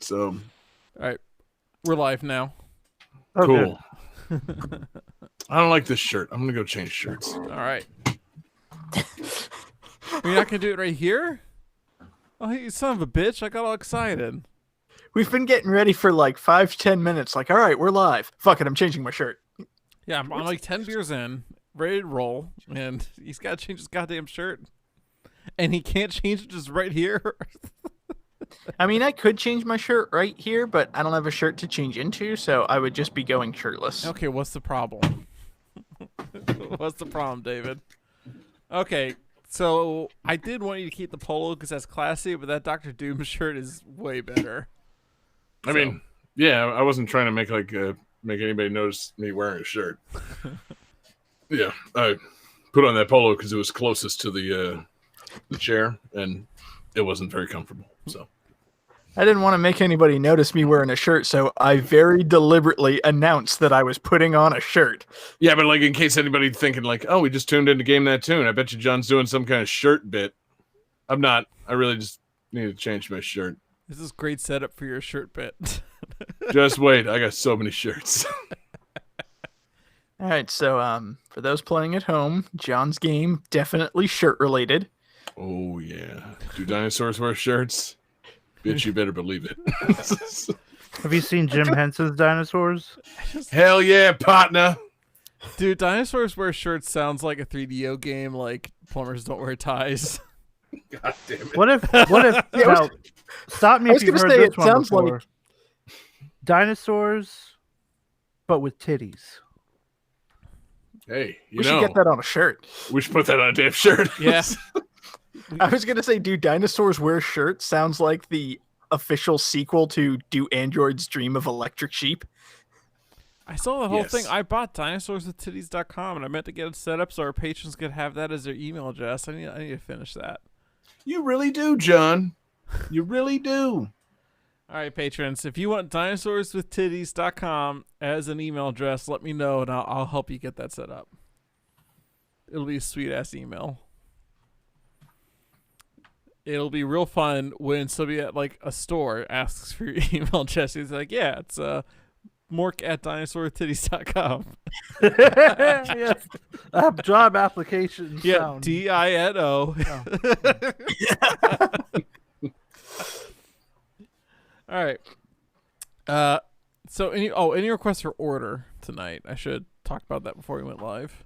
So, All right, we're live now. Oh, cool. I don't like this shirt. I'm gonna go change shirts. All right. You're not gonna do it right here? Oh, you son of a bitch! I got all excited. We've been getting ready for like 5-10 minutes. Like, all right, we're live. Fuck it, I'm changing my shirt. Yeah, I'm like 10 beers in, ready to roll, and he's got to change his goddamn shirt, and he can't change it just right here. I mean, I could change my shirt right here, but I don't have a shirt to change into, so I would just be going shirtless. Okay, what's the problem? What's the problem, David? Okay, so I did want you to keep the polo because that's classy, but that Dr. Doom shirt is way better. I mean, yeah, I wasn't trying to make anybody notice me wearing a shirt. Yeah, I put on that polo because it was closest to the chair, and it wasn't very comfortable. So I didn't want to make anybody notice me wearing a shirt, so I very deliberately announced that I was putting on a shirt. yeah, but like in case anybody thinking like, oh, we just tuned in to Game That Tune. I bet you John's doing some kind of shirt bit. I'm not. I really just need to change my shirt. This is great setup for your shirt bit. Just wait, I got so many shirts. All right, so for those playing at home, John's game definitely shirt related. Oh yeah, do dinosaurs wear shirts? Bitch, you better believe it. Have you seen Jim Henson's Dinosaurs? Hell yeah, partner. Dude, dinosaurs wear shirts sounds like a 3DO game, like plumbers don't wear ties. God damn it. What if now, stop me I was if you've gonna heard say, this it one sounds before. like- Dinosaurs, but with titties. Hey, We should get that on a shirt. we should put that on a damn shirt. Yes. I was going to say, do dinosaurs wear shirts? Sounds like the official sequel to Do Androids Dream of Electric Sheep? I saw the whole Yes. thing. I bought dinosaurs.titties.com and I meant to get it set up so our patrons could have that as their email address. I need to finish that. You really do, John. You really do. All right, patrons, if you want dinosaurs.titties.com as an email address, let me know and I'll help you get that set up. It'll be a sweet ass email. It'll be real fun when somebody at like a store asks for your email address. He's like, yeah, it's mork@dinosaurtitties.com. Yes. Job application. Yeah, sound. DINO. All right. So any requests for order tonight? I should talk about that before we went live.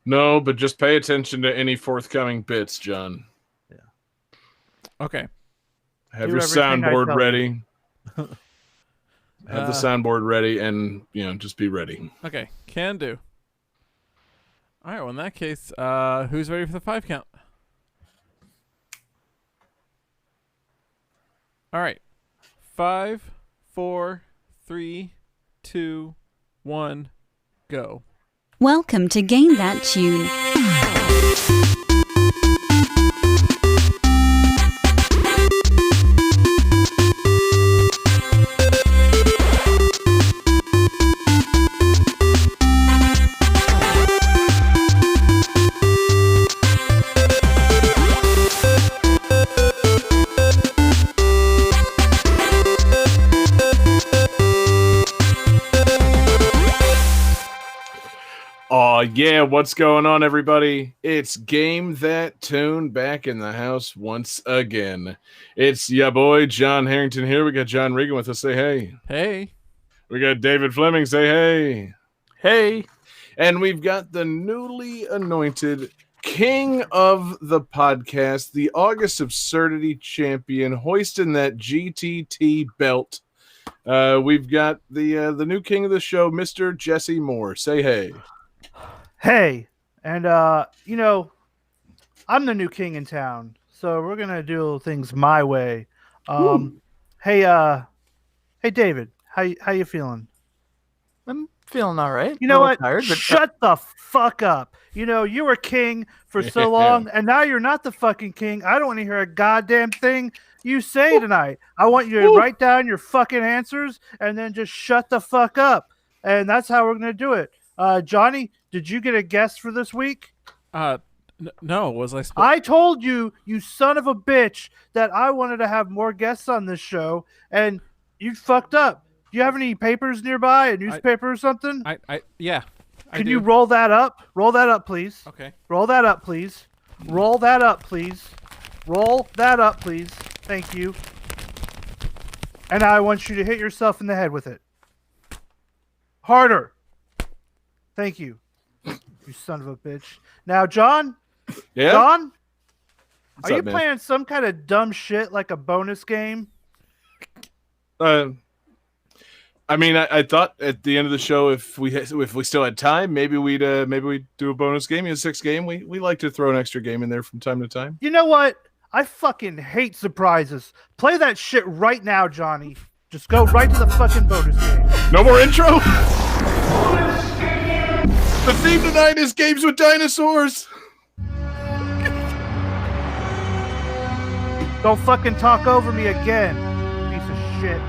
No, but just pay attention to any forthcoming bits, John. Okay. Have Do your everything I soundboard tell ready. Have the soundboard ready, and just be ready. Okay. Can do. All right. Well, in that case, who's ready for the 5 count? All right. 5, 4, 3, 2, 1, go. Welcome to Gain That Tune. Oh yeah, what's going on, everybody? It's Game That Tune back in the house once again. It's ya boy John Harrington here. We got John Regan with us. Say hey. Hey. We got David Fleming. Say hey. Hey, And we've got the newly anointed king of the podcast, the August Absurdity champion, hoisting that GTT belt. We've got the new king of the show, Mr. Jesse Moore. Say hey. Hey, and I'm the new king in town, so we're gonna do things my way. Hey, David, how you feeling? I'm feeling all right. You know A little what? Tired, but Shut the fuck up. You were king for so long, and now you're not the fucking king. I don't want to hear a goddamn thing you say tonight. I want you to write down your fucking answers and then just shut the fuck up. And that's how we're gonna do it. Johnny, did you get a guest for this week? No, was I? I told you, you son of a bitch, that I wanted to have more guests on this show, and You fucked up. Do you have any papers nearby? A newspaper or something? Yeah. Can you roll that up? Roll that up, please. Okay. Roll that up, please. Roll that up, please. Roll that up, please. Thank you. And I want you to hit yourself in the head with it. Harder. Thank you. You son of a bitch. Now, John? Yeah? John? What's Are up, you man? playing some kind of dumb shit like a bonus game? I mean, I thought at the end of the show, if we still had time, maybe we'd do a bonus game, a 6 game. We like to throw an extra game in there from time to time. You know what? I fucking hate surprises. Play that shit right now, Johnny. Just go right to the fucking bonus game. No more intro. The theme tonight is games with dinosaurs. Don't fucking talk over me again, piece of shit.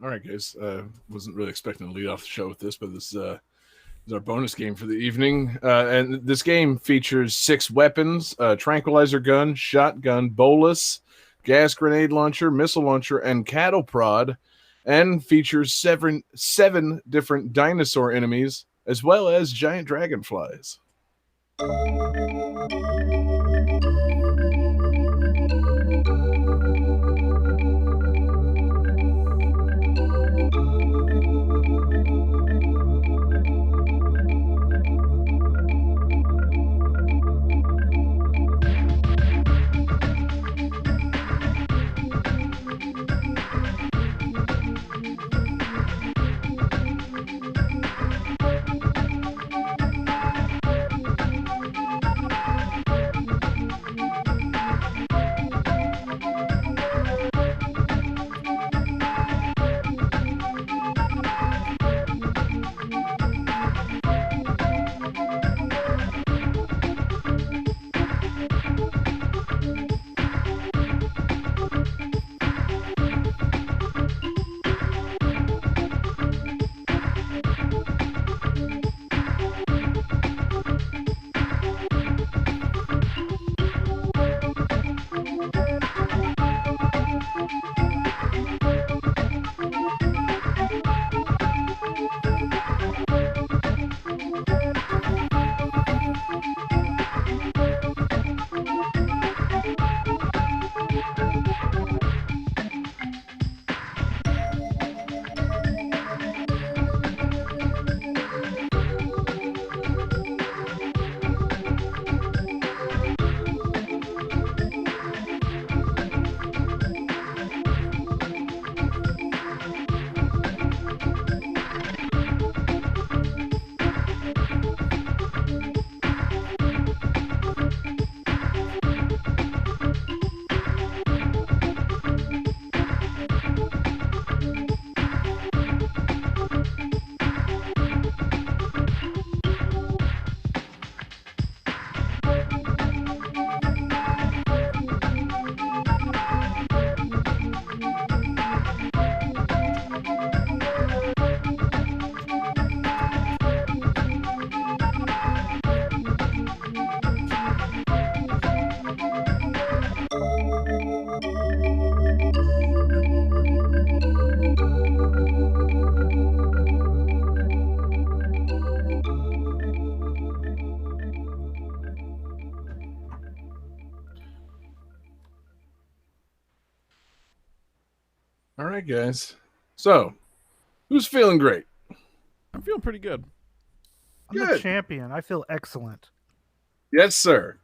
All right, guys. Wasn't really expecting to lead off the show with this, but this is our bonus game for the evening. And this game features 6 weapons: tranquilizer gun, shotgun, bolus, gas grenade launcher, missile launcher, and cattle prod, and features seven different dinosaur enemies, as well as giant dragonflies. right, guys. So, who's feeling great? I'm feeling pretty good. I'm the Good. champion. I feel excellent. Yes, sir.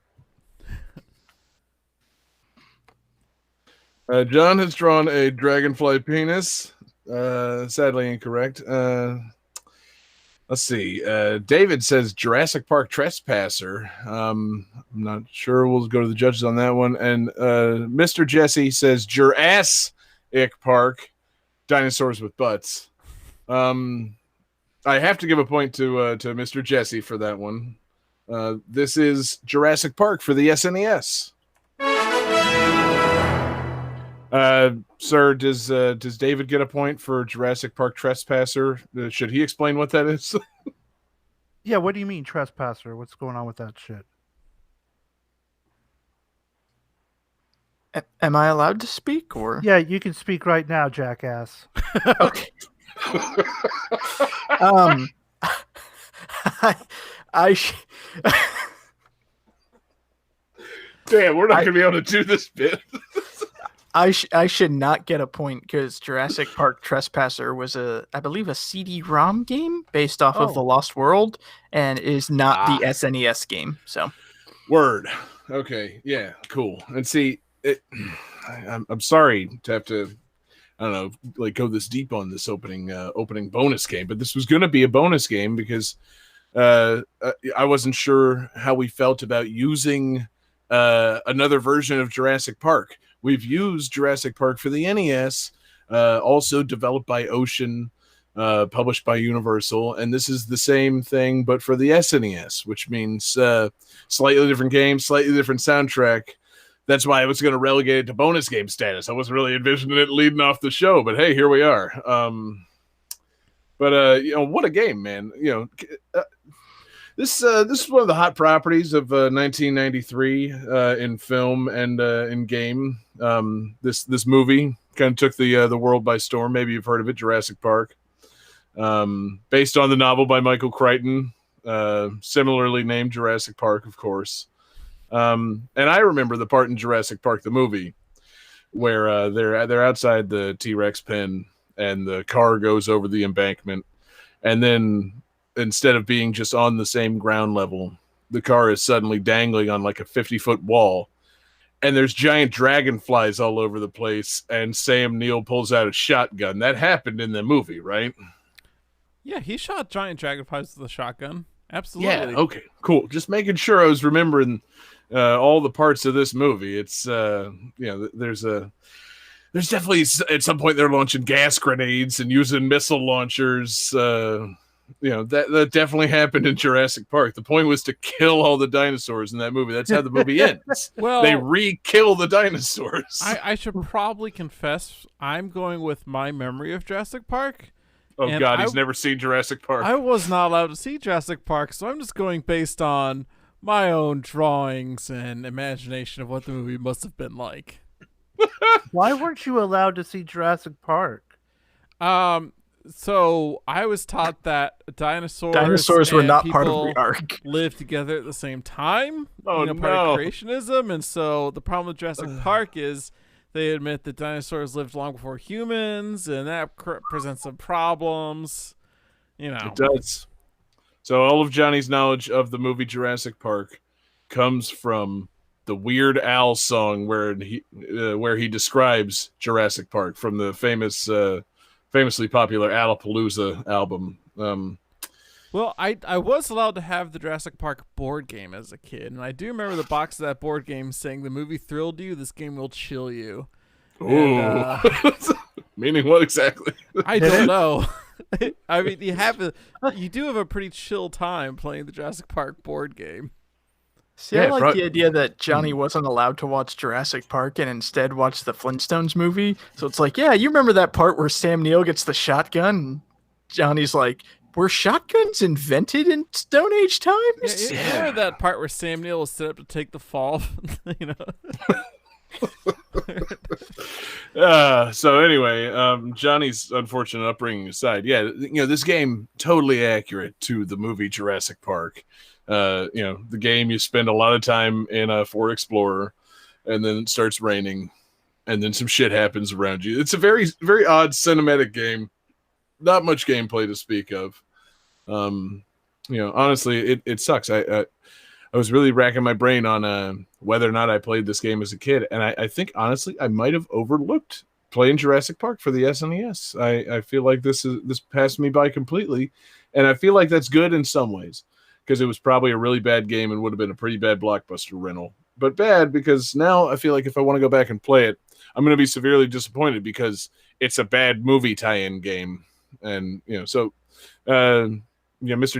John has drawn a dragonfly penis. Sadly incorrect. Let's see. David says Jurassic Park Trespasser. I'm not sure. We'll go to the judges on that one. And Mr. Jesse says Jurassic Park Dinosaurs with Butts. I have to give a point to Mr. Jesse for that one. This is Jurassic Park for the SNES. Sir, does David get a point for Jurassic Park Trespasser? Should he explain what that is? Yeah, what do you mean trespasser? What's going on with that shit? Am I allowed to speak or? Yeah, you can speak right now, jackass. Okay. I Damn, we're not going to be able to do this bit. I should not get a point because Jurassic Park Trespasser was I believe a CD-ROM game based off of The Lost World and is not the SNES game. So, word. Okay, yeah, cool. And see, I'm sorry to have to, I don't know, like go this deep on this opening bonus game, but this was going to be a bonus game because I wasn't sure how we felt about using another version of Jurassic Park. We've used Jurassic Park for the NES, also developed by Ocean, published by Universal, and this is the same thing, but for the SNES, which means slightly different game, slightly different soundtrack. That's why I was going to relegate it to bonus game status. I wasn't really envisioning it leading off the show, but hey, here we are. What a game, man! This is one of the hot properties of 1993 in film and in game. This movie kind of took the world by storm. Maybe you've heard of it, Jurassic Park. Based on the novel by Michael Crichton, similarly named Jurassic Park, of course. And I remember the part in Jurassic Park, the movie, where they're outside the T-Rex pen and the car goes over the embankment, and then instead of being just on the same ground level, the car is suddenly dangling on like a 50-foot wall, and there's giant dragonflies all over the place, and Sam Neill pulls out a shotgun. That happened in the movie, right? Yeah, he shot giant dragonflies with a shotgun. Absolutely. Yeah, okay, cool. Just making sure I was remembering all the parts of this movie. It's, there's definitely at some point they're launching gas grenades and using missile launchers. That definitely happened in Jurassic Park. The point was to kill all the dinosaurs in that movie. That's how the movie ends. Well, they re-kill the dinosaurs. I should probably confess I'm going with my memory of Jurassic Park. Oh, God, he's never seen Jurassic Park. I was not allowed to see Jurassic Park, so I'm just going based on my own drawings and imagination of what the movie must have been like. Why weren't you allowed to see Jurassic Park? So I was taught that dinosaurs were not part of the arc. Live together at the same time. Oh, part of creationism. And so the problem with Jurassic Park is they admit that dinosaurs lived long before humans, and that presents some problems. It does. So all of Johnny's knowledge of the movie Jurassic Park comes from the Weird Al song where he describes Jurassic Park from the famously popular Alapalooza album. Well, I was allowed to have the Jurassic Park board game as a kid, and I do remember the box of that board game saying, "The movie thrilled you, this game will chill you." Ooh. And, meaning what exactly? I don't know. I mean, you do have a pretty chill time playing the Jurassic Park board game. See, I like the idea that Johnny wasn't allowed to watch Jurassic Park and instead watched the Flintstones movie. So it's like, yeah, you remember that part where Sam Neill gets the shotgun? And Johnny's like, were shotguns invented in Stone Age times? Yeah, you remember that part where Sam Neill was set up to take the fall? So anyway, Johnny's unfortunate upbringing aside, this game totally accurate to the movie Jurassic Park. The game, you spend a lot of time in a Ford Explorer, and then it starts raining, and then some shit happens around you. It's a very, very odd cinematic game. Not much gameplay to speak of. Honestly, it sucks. I was really racking my brain on whether or not I played this game as a kid, and I think honestly I might have overlooked playing Jurassic Park for the SNES. I feel like this passed me by completely, and I feel like that's good in some ways because it was probably a really bad game and would have been a pretty bad blockbuster rental. But bad because now I feel like if I want to go back and play it, I'm going to be severely disappointed because it's a bad movie tie-in game. And, Mr.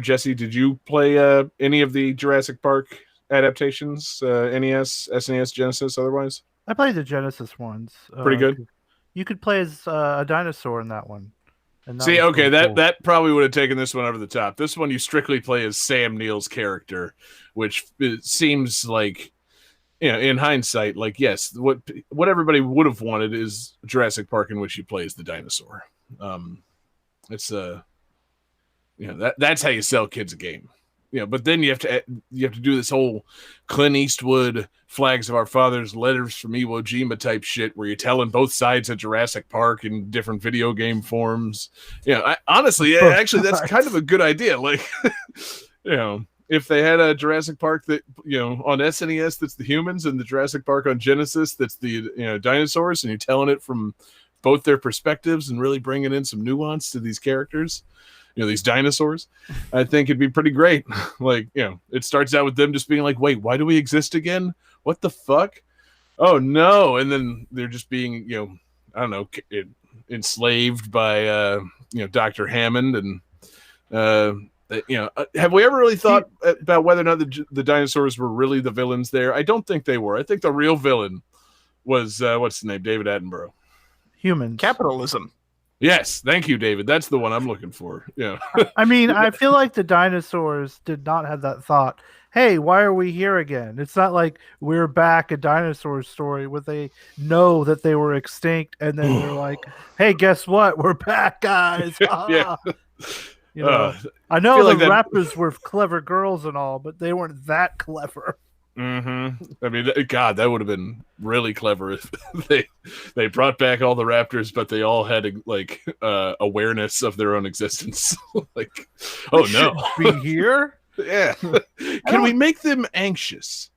Jesse, did you play any of the Jurassic Park adaptations? NES, SNES, Genesis, otherwise? I played the Genesis ones. Pretty good. You could play as a dinosaur in that one. And See, okay, cool. that probably would have taken this one over the top. This one you strictly play as Sam Neill's character, which it seems like, in hindsight, like, yes, what everybody would have wanted is Jurassic Park in which you play as the dinosaur. It's that's how you sell kids a game. But then you have to do this whole Clint Eastwood Flags of Our Fathers, Letters from Iwo Jima type shit where you're telling both sides of Jurassic Park in different video game forms. Honestly, actually, that's kind of a good idea. Like, if they had a Jurassic Park that, on SNES that's the humans and the Jurassic Park on Genesis that's the, dinosaurs, and you're telling it from both their perspectives and really bringing in some nuance to these characters, these dinosaurs, I think it'd be pretty great. Like, it starts out with them just being like, wait, why do we exist again? What the fuck? Oh no. And then they're just being, I don't know, enslaved by, Dr. Hammond. And, have we ever really thought about whether or not the dinosaurs were really the villains there? I don't think they were. I think the real villain was, what's the name? David Attenborough. Humans. Capitalism. Yes, thank you, David. That's the one I'm looking for. Yeah. I mean, I feel like the dinosaurs did not have that thought. Hey, why are we here again? It's not like We're Back, a dinosaur story where they know that they were extinct and then they're like, hey, guess what? We're back, guys. Yeah. I know the Raptors were clever girls and all, but they weren't that clever. Mm-hmm. I mean, God, that would have been really clever if they brought back all the Raptors, but they all had awareness of their own existence. Like, oh no, be here? Yeah. Can we make them anxious?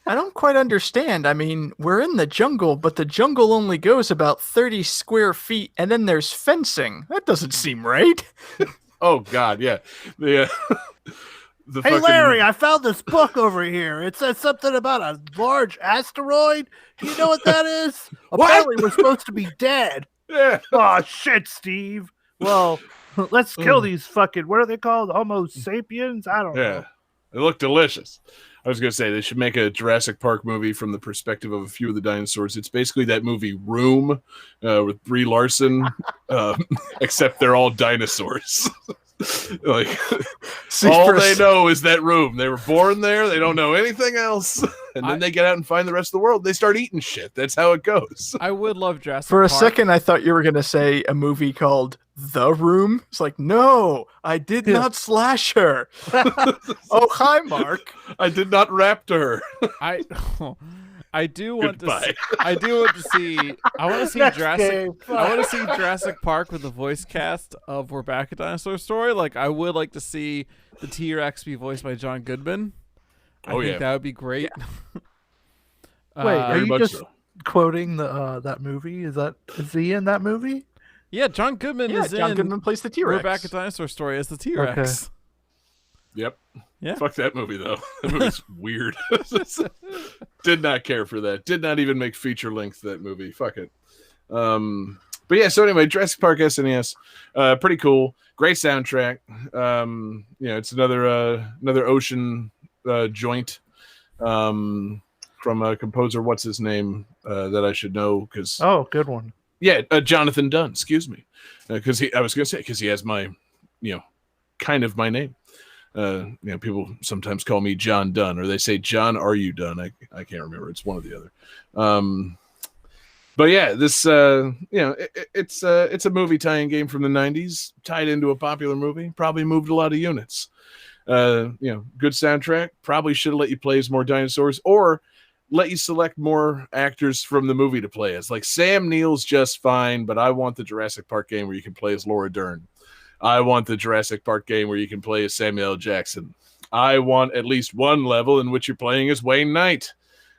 I don't quite understand. I mean, we're in the jungle, but the jungle only goes about 30 square feet, and then there's fencing. That doesn't seem right. Oh God, yeah. Hey, Larry, I found this book over here. It says something about a large asteroid. Do you know what that is? Apparently, we're supposed to be dead. Yeah. Oh, shit, Steve. Well, let's kill these fucking, what are they called? Homo sapiens? I don't know. They look delicious. I was going to say they should make a Jurassic Park movie from the perspective of a few of the dinosaurs. It's basically that movie Room with Brie Larson, except they're all dinosaurs. Like, all they know is that room. They were born there. They don't know anything else. And then they get out and find the rest of the world. They start eating shit. That's how it goes. I would love Jurassic For a Park. second, I thought you were going to say a movie called The Room. It's like, no, I did not slash her. Oh, hi, Mark. I did not raptor her. I do want to see. I want to see Jurassic. I want to see Jurassic Park with the voice cast of We're Back, a Dinosaur Story. Like, I would like to see the T-Rex be voiced by John Goodman. I think that would be great. Yeah. Wait, are you just quoting that movie? Is he in that movie? Yeah, John Goodman is in. John Goodman plays the T-Rex. We're Back, a Dinosaur Story as the T-Rex. Okay. Yep. Yeah. Fuck that movie, though. That movie's weird. Did not care for that. Did not even make feature length, that movie. Fuck it. But yeah, so anyway, Jurassic Park SNES. Pretty cool. Great soundtrack. It's another ocean joint from a composer. What's his name that I should know? Oh, good one. Yeah, Jonathan Dunn. Excuse me. Because he has my, kind of my name. People sometimes call me John Dunn, or they say, John, are you done? I can't remember. It's one or the other. But yeah, this, it's a movie tie-in game from the 90s, tied into a popular movie, probably moved a lot of units. Good soundtrack, probably should have let you play as more dinosaurs, or let you select more actors from the movie to play as. Like Sam Neill's just fine, but I want the Jurassic Park game where you can play as Laura Dern. I want the Jurassic Park game where you can play as Samuel L. Jackson. I want at least one level in which you're playing as Wayne Knight.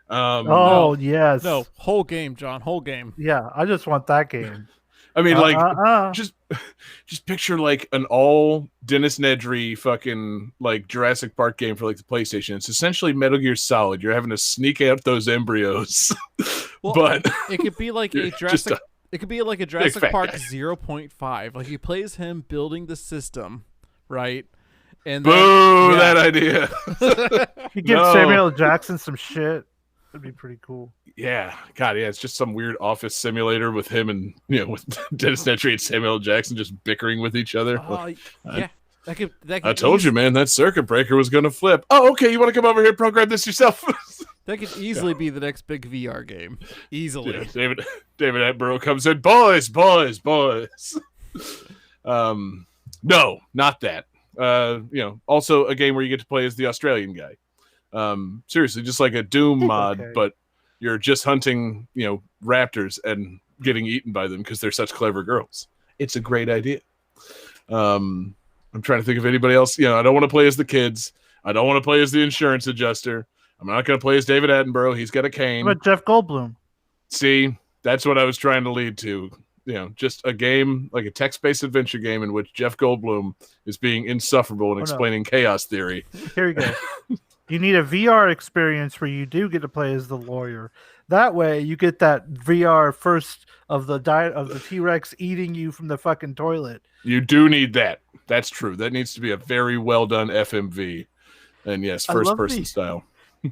Yes. No, whole game, John. Whole game. Yeah, I just want that game. I mean, just picture like an all Dennis Nedry fucking like Jurassic Park game for like the PlayStation. It's essentially Metal Gear Solid. You're having to sneak out those embryos, but it could be like a Jurassic. It could be like a Jurassic Park 0.5. Like he plays him building the system, right? And then, that idea. You give Samuel L. Jackson some shit. That'd be pretty cool. Yeah, God, yeah, it's just some weird office simulator with him and with Dennis Nedry and Samuel L. Jackson just bickering with each other. Yeah, that could I told you, man, that circuit breaker was gonna flip. Oh, okay, you want to come over here and program this yourself? That could easily be the next big VR game. Easily. Yeah, David Attenborough comes in, boys. No, not that. Also a game where you get to play as the Australian guy. Seriously, just like a Doom mod, but you're just hunting, raptors and getting eaten by them because they're such clever girls. It's a great idea. I'm trying to think of anybody else. I don't want to play as the kids. I don't want to play as the insurance adjuster. I'm not going to play as David Attenborough. He's got a cane. But Jeff Goldblum. See, that's what I was trying to lead to. Just a game, like a text-based adventure game in which Jeff Goldblum is being insufferable and explaining chaos theory. Here we go. You need a VR experience where you do get to play as the lawyer. That way, you get that VR first of the diet of the T-Rex eating you from the fucking toilet. You do need that. That's true. That needs to be a very well done FMV. And yes, first-person style.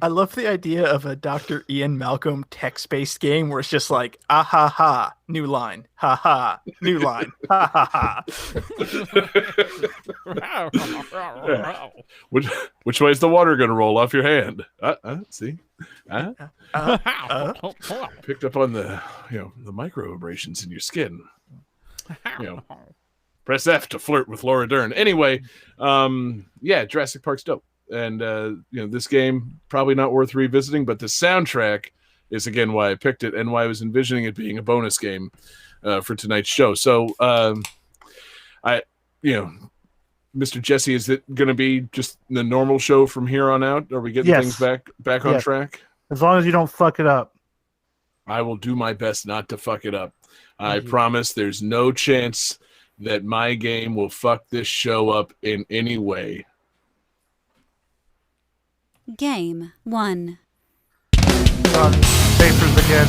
I love the idea of a Dr. Ian Malcolm text-based game where it's just like, ah ha ha, new line, ha ha, new line, ha ha ha. Which way is the water going to roll off your hand? See? Picked up on the micro abrasions in your skin. Press F to flirt with Laura Dern. Anyway, Jurassic Park's dope. And this game probably not worth revisiting, but the soundtrack is again why I picked it and why I was envisioning it being a bonus game for tonight's show. So Mr. Jesse, is it going to be just the normal show from here on out? Are we getting things back on track? As long as you don't fuck it up. I will do my best not to fuck it up. I promise there's no chance that my game will fuck this show up in any way. Game 1. Papers again.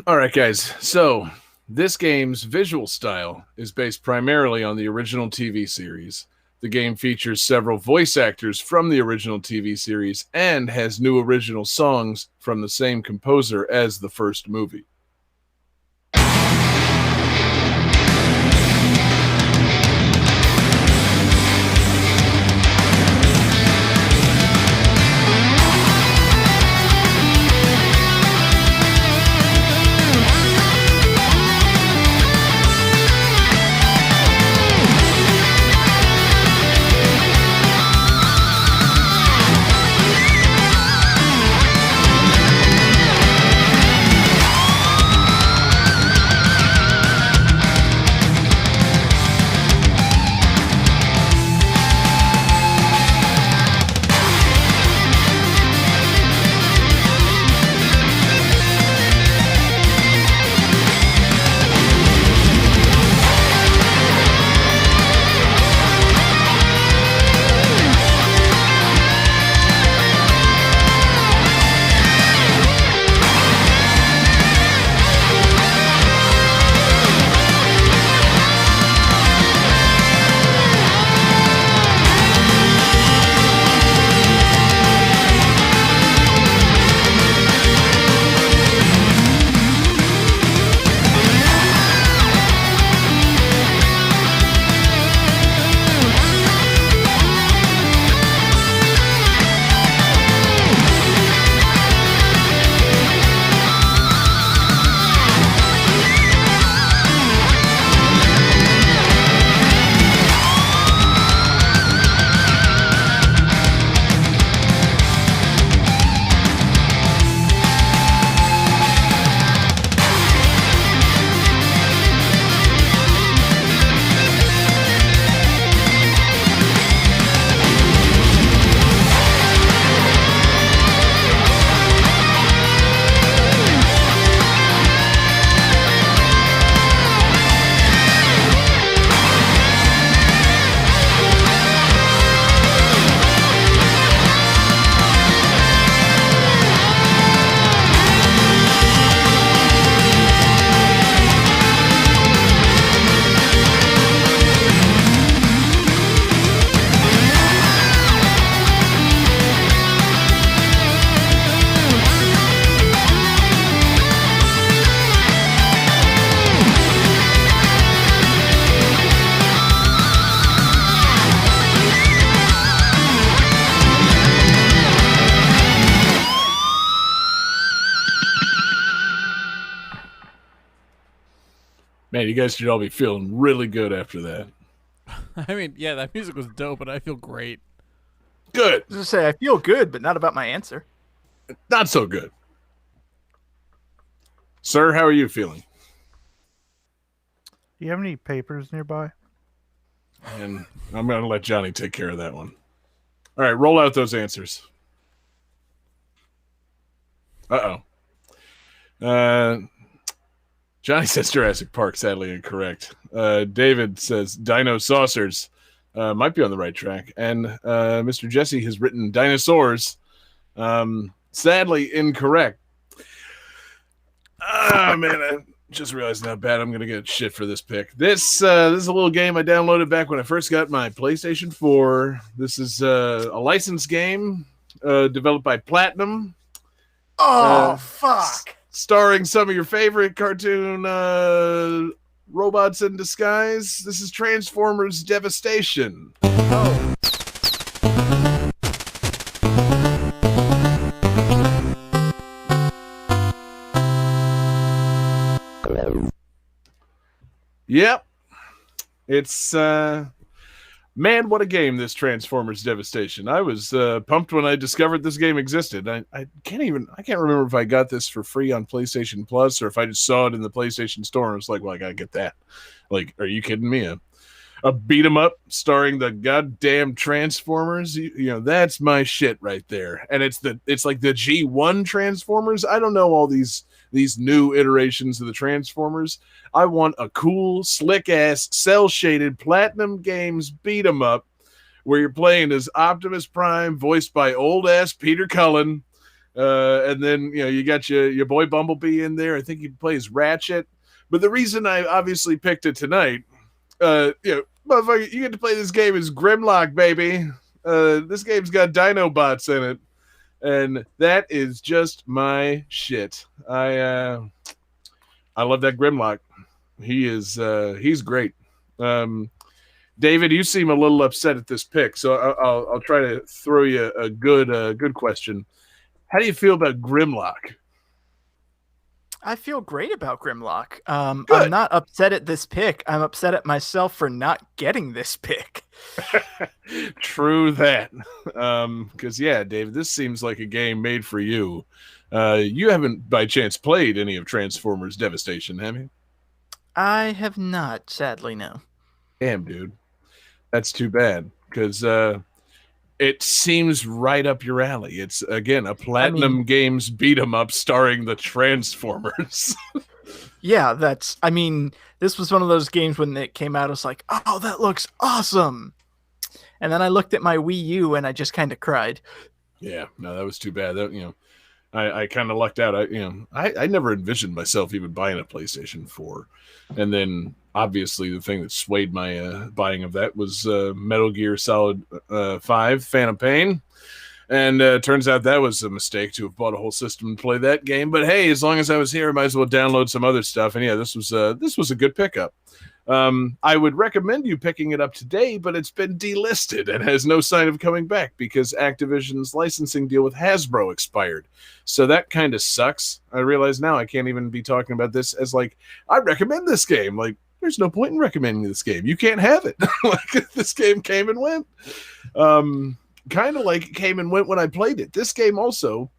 All right, guys. So this game's visual style is based primarily on the original TV series. The game features several voice actors from the original TV series and has new original songs from the same composer as the first movie. Man, you guys should all be feeling really good after that. I mean, yeah, that music was dope, and I feel great. Good. I was gonna say I feel good, but not about my answer. Not so good. Sir, how are you feeling? Do you have any papers nearby? And I'm going to let Johnny take care of that one. All right, roll out those answers. Uh-oh. Johnny says Jurassic Park, sadly incorrect. David says DINOSAURS. Might be on the right track. And Mr. Jesse has written dinosaurs. Sadly incorrect. Man, I just realized how bad I'm going to get shit for this pick. This is a little game I downloaded back when I first got my PlayStation 4. This is a licensed game developed by Platinum. Oh, fuck. Starring some of your favorite cartoon robots in disguise. This is Transformers Devastation. Oh. Yep. It's man, what a game, this Transformers Devastation. I was pumped when I discovered this game existed. I can't remember if I got this for free on PlayStation Plus or if I just saw it in the PlayStation Store and was like, well, I gotta get that. Like, are you kidding me? A beat 'em up starring the goddamn Transformers. You know, that's my shit right there. And it's like the G1 Transformers. I don't know all these new iterations of the Transformers. I want a cool, slick-ass, cel-shaded Platinum Games beat 'em up where you're playing as Optimus Prime, voiced by old-ass Peter Cullen. And then you got your boy Bumblebee in there. I think he plays Ratchet. But the reason I obviously picked it tonight, motherfucker, you get to play this game as Grimlock, baby. This game's got Dinobots in it, and that is just my shit. I love that Grimlock. He's great. David, you seem a little upset at this pick, so I'll try to throw you a good question. How do you feel about Grimlock? I feel great about Grimlock. I'm not upset at this pick. I'm upset at myself for not getting this pick. True that. Because, David, this seems like a game made for you. You haven't, by chance, played any of Transformers Devastation, have you? I have not, sadly, no. Damn, dude. That's too bad, because it seems right up your alley. It's, again, a Platinum Games beat-em-up starring the Transformers. Yeah, this was one of those games when it came out, I was like, oh, that looks awesome. And then I looked at my Wii U and I just kind of cried. Yeah, no, that was too bad. That, I kind of lucked out. I never envisioned myself even buying a PlayStation 4. And then, obviously, the thing that swayed my buying of that was Metal Gear Solid 5, Phantom Pain. And turns out that was a mistake to have bought a whole system to play that game. But hey, as long as I was here, I might as well download some other stuff. And this was a good pickup. I would recommend you picking it up today, but it's been delisted and has no sign of coming back because Activision's licensing deal with Hasbro expired. So that kind of sucks. I realize now I can't even be talking about this as like, I recommend this game. Like, there's no point in recommending this game. You can't have it. Like, this game came and went. Kind of like it came and went when I played it. This game also,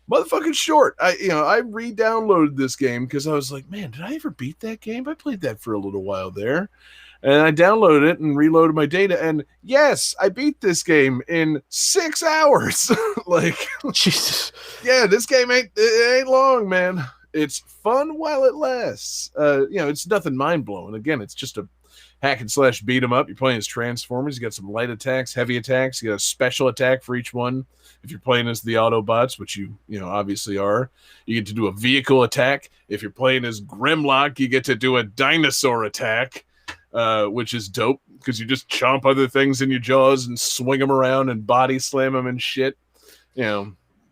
motherfucking short. I re-downloaded this game because I was like, man, did I ever beat that game? I played that for a little while there. And I downloaded it and reloaded my data. And yes, I beat this game in 6 hours. Like, Jesus. Yeah, this game ain't long, man. It's fun while it lasts. It's nothing mind-blowing. Again, it's just a hack and slash beat 'em up. You're playing as Transformers. You got some light attacks, heavy attacks. You got a special attack for each one. If you're playing as the Autobots, which you obviously are, you get to do a vehicle attack. If you're playing as Grimlock, you get to do a dinosaur attack, which is dope because you just chomp other things in your jaws and swing them around and body slam them and shit.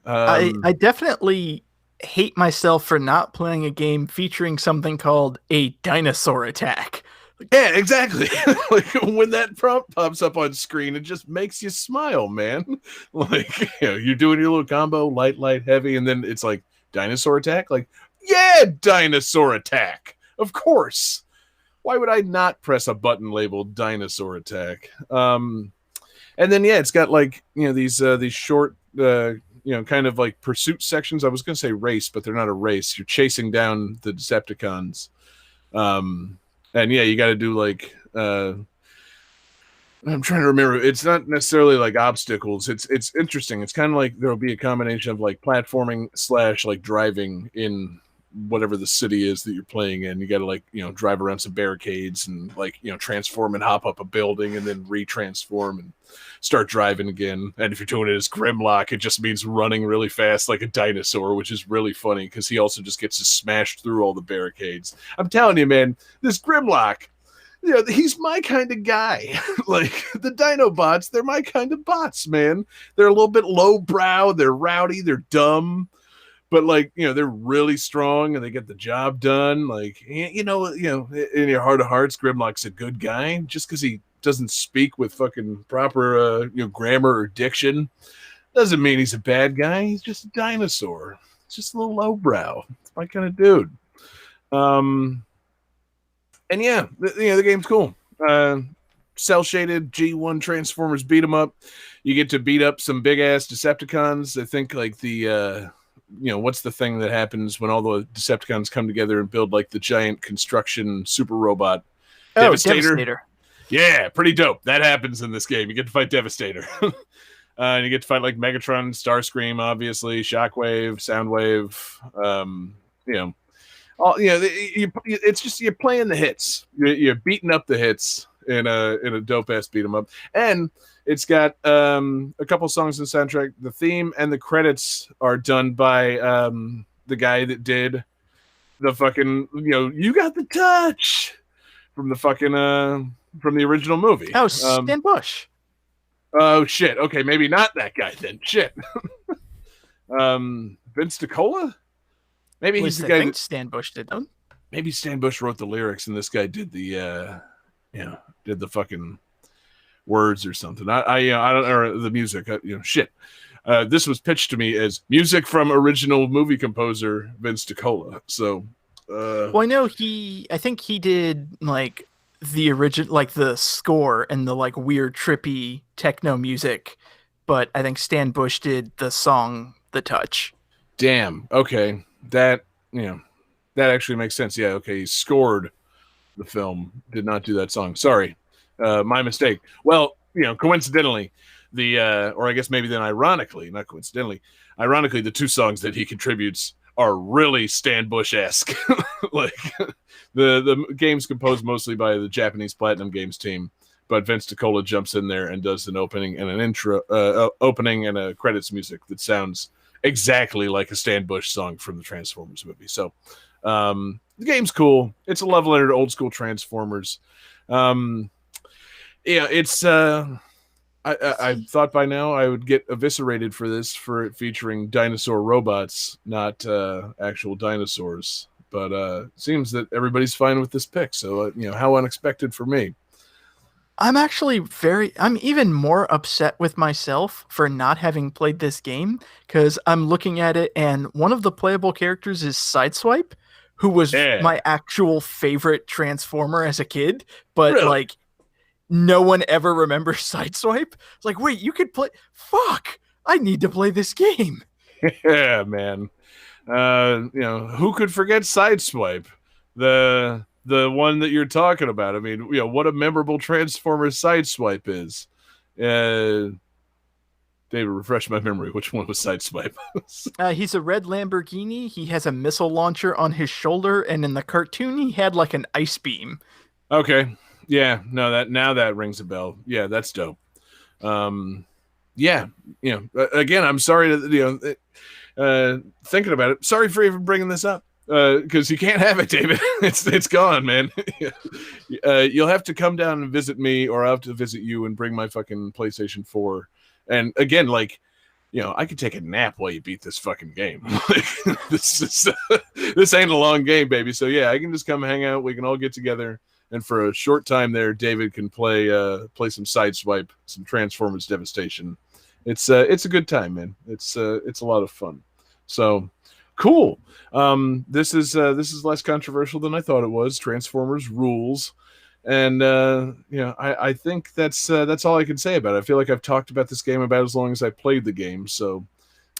I definitely hate myself for not playing a game featuring something called a dinosaur attack. Yeah, exactly. Like when that prompt pops up on screen, it just makes you smile, man. Like, you're doing your little combo, light, heavy, and then it's like dinosaur attack. Like, yeah, dinosaur attack. Of course. Why would I not press a button labeled dinosaur attack? And then it's got like these short kind of like pursuit sections. I was gonna say race, but they're not a race. You're chasing down the Decepticons. And you got to do like I'm trying to remember. It's not necessarily like obstacles. It's interesting. It's kind of like there'll be a combination of like platforming / like driving in whatever the city is that you're playing in. You got to like drive around some barricades and like transform and hop up a building and then retransform and start driving again. And if you're doing it as Grimlock, it just means running really fast like a dinosaur, which is really funny because he also just gets to smash through all the barricades. I'm telling you, man, this Grimlock, he's my kind of guy. Like the Dinobots, they're my kind of bots, man. They're a little bit lowbrow, they're rowdy, they're dumb, but like they're really strong and they get the job done. Like in your heart of hearts, Grimlock's a good guy just because he doesn't speak with fucking proper grammar or diction doesn't mean he's a bad guy. He's just a dinosaur. It's just a little lowbrow. It's my kind of dude. And the game's cool. Cell shaded G1 Transformers beat 'em up. You get to beat up some big ass Decepticons. I think like the what's the thing that happens when all the Decepticons come together and build like the giant construction super robot? Devastator. Yeah, pretty dope. That happens in this game. You get to fight Devastator. And you get to fight like Megatron, Starscream, obviously, Shockwave, Soundwave. It's just you're playing the hits. You're beating up the hits in a dope ass beat 'em up. And It's got a couple songs in the soundtrack. The theme and the credits are done by the guy that did the fucking, You Got the Touch from the fucking from the original movie. Oh, Stan Bush. Oh shit. Okay, maybe not that guy then. Shit. Vince DiCola? Maybe he's the guy. I think Stan Bush did them. Maybe Stan Bush wrote the lyrics and this guy did the did the fucking words or something. I don't, or the music. Shit. This was pitched to me as music from original movie composer Vince DiCola. So, well, I know I think he did like the original, like the score and the like weird trippy techno music, but I think Stan Bush did the song "The Touch." Damn. Okay. That actually makes sense. Yeah. Okay. He scored the film, did not do that song. Sorry. My mistake. Well, coincidentally, or I guess maybe then ironically, not coincidentally, the two songs that he contributes are really Stan Bush-esque. Like the game's composed mostly by the Japanese Platinum Games team, but Vince DiCola jumps in there and does an opening and an intro, opening and a credits music that sounds exactly like a Stan Bush song from the Transformers movie. So the game's cool. It's a level-ended old school Transformers. It's I thought by now I would get eviscerated for it featuring dinosaur robots, not actual dinosaurs. But seems that everybody's fine with this pick. So how unexpected for me. I'm even more upset with myself for not having played this game, because I'm looking at it and one of the playable characters is Sideswipe, who was my actual favorite Transformer as a kid, but really? Like no one ever remembers Sideswipe. It's like, wait, you could play? Fuck! I need to play this game. Yeah, man. Who could forget Sideswipe? The one that you're talking about. I mean, what a memorable Transformer Sideswipe is. David, refresh my memory. Which one was Sideswipe? He's a red Lamborghini. He has a missile launcher on his shoulder, and in the cartoon, he had like an ice beam. Okay. Yeah, no, that rings a bell. Yeah, that's dope. Yeah, again, I'm sorry to, thinking about it. Sorry for even bringing this up, because you can't have it, David. It's gone, man. You'll have to come down and visit me, or I'll have to visit you and bring my fucking PlayStation 4. And again, like, I could take a nap while you beat this fucking game. This ain't a long game, baby. So yeah, I can just come hang out. We can all get together. And for a short time there, David can play some Sideswipe, some Transformers Devastation. It's a good time, man. It's a lot of fun. So cool. This is less controversial than I thought it was. Transformers rules, and I think that's all I can say about it. I feel like I've talked about this game about as long as I played the game. So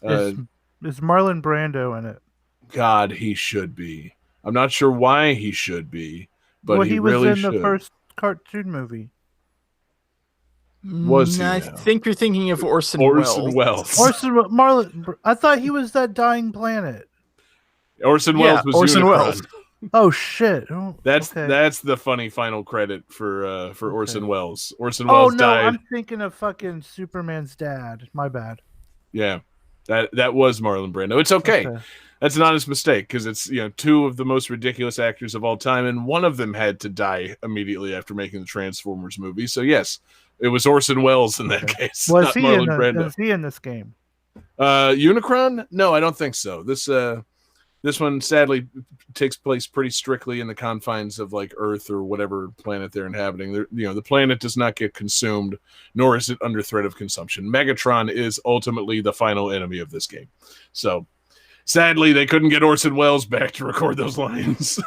is Marlon Brando in it? God, he should be. I'm not sure why he should be. But he was really in the first cartoon movie. Was he? I think you're thinking of Orson Welles. Marlon. I thought he was that dying planet. Orson Welles was Orson Unicron. Welles. Oh shit! That's the funny final credit for Orson Welles. Orson Welles died. I'm thinking of fucking Superman's dad. My bad. Yeah, that was Marlon Brando. It's okay. That's an honest mistake, because it's two of the most ridiculous actors of all time, and one of them had to die immediately after making the Transformers movie. So yes, it was Orson Welles in that case. Was he in this game? Unicron? No, I don't think so. This one sadly takes place pretty strictly in the confines of like Earth or whatever planet they're inhabiting. The planet does not get consumed, nor is it under threat of consumption. Megatron is ultimately the final enemy of this game. So sadly, they couldn't get Orson Welles back to record those lines.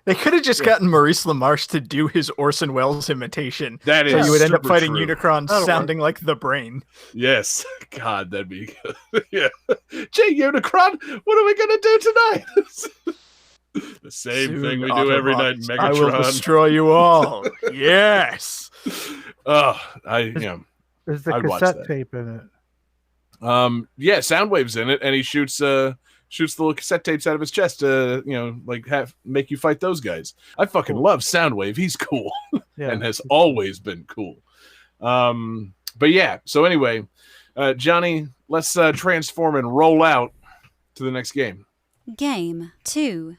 They could have just gotten Maurice LaMarche to do his Orson Welles imitation. That is so you would end up fighting true. Unicron sounding like the Brain. Yes. God, that'd be good. Yeah. Gee, Unicron, what are we going to do tonight? The same thing we do every night in Megatron. I will destroy you all. Yes. Oh, There's the cassette tape in it. Yeah, Soundwave's in it, and he shoots the little cassette tapes out of his chest to, make you fight those guys. I fucking love Soundwave. He's cool. Yeah, and has always been cool. But yeah, so anyway, Johnny, let's transform and roll out to the next game. Game 2.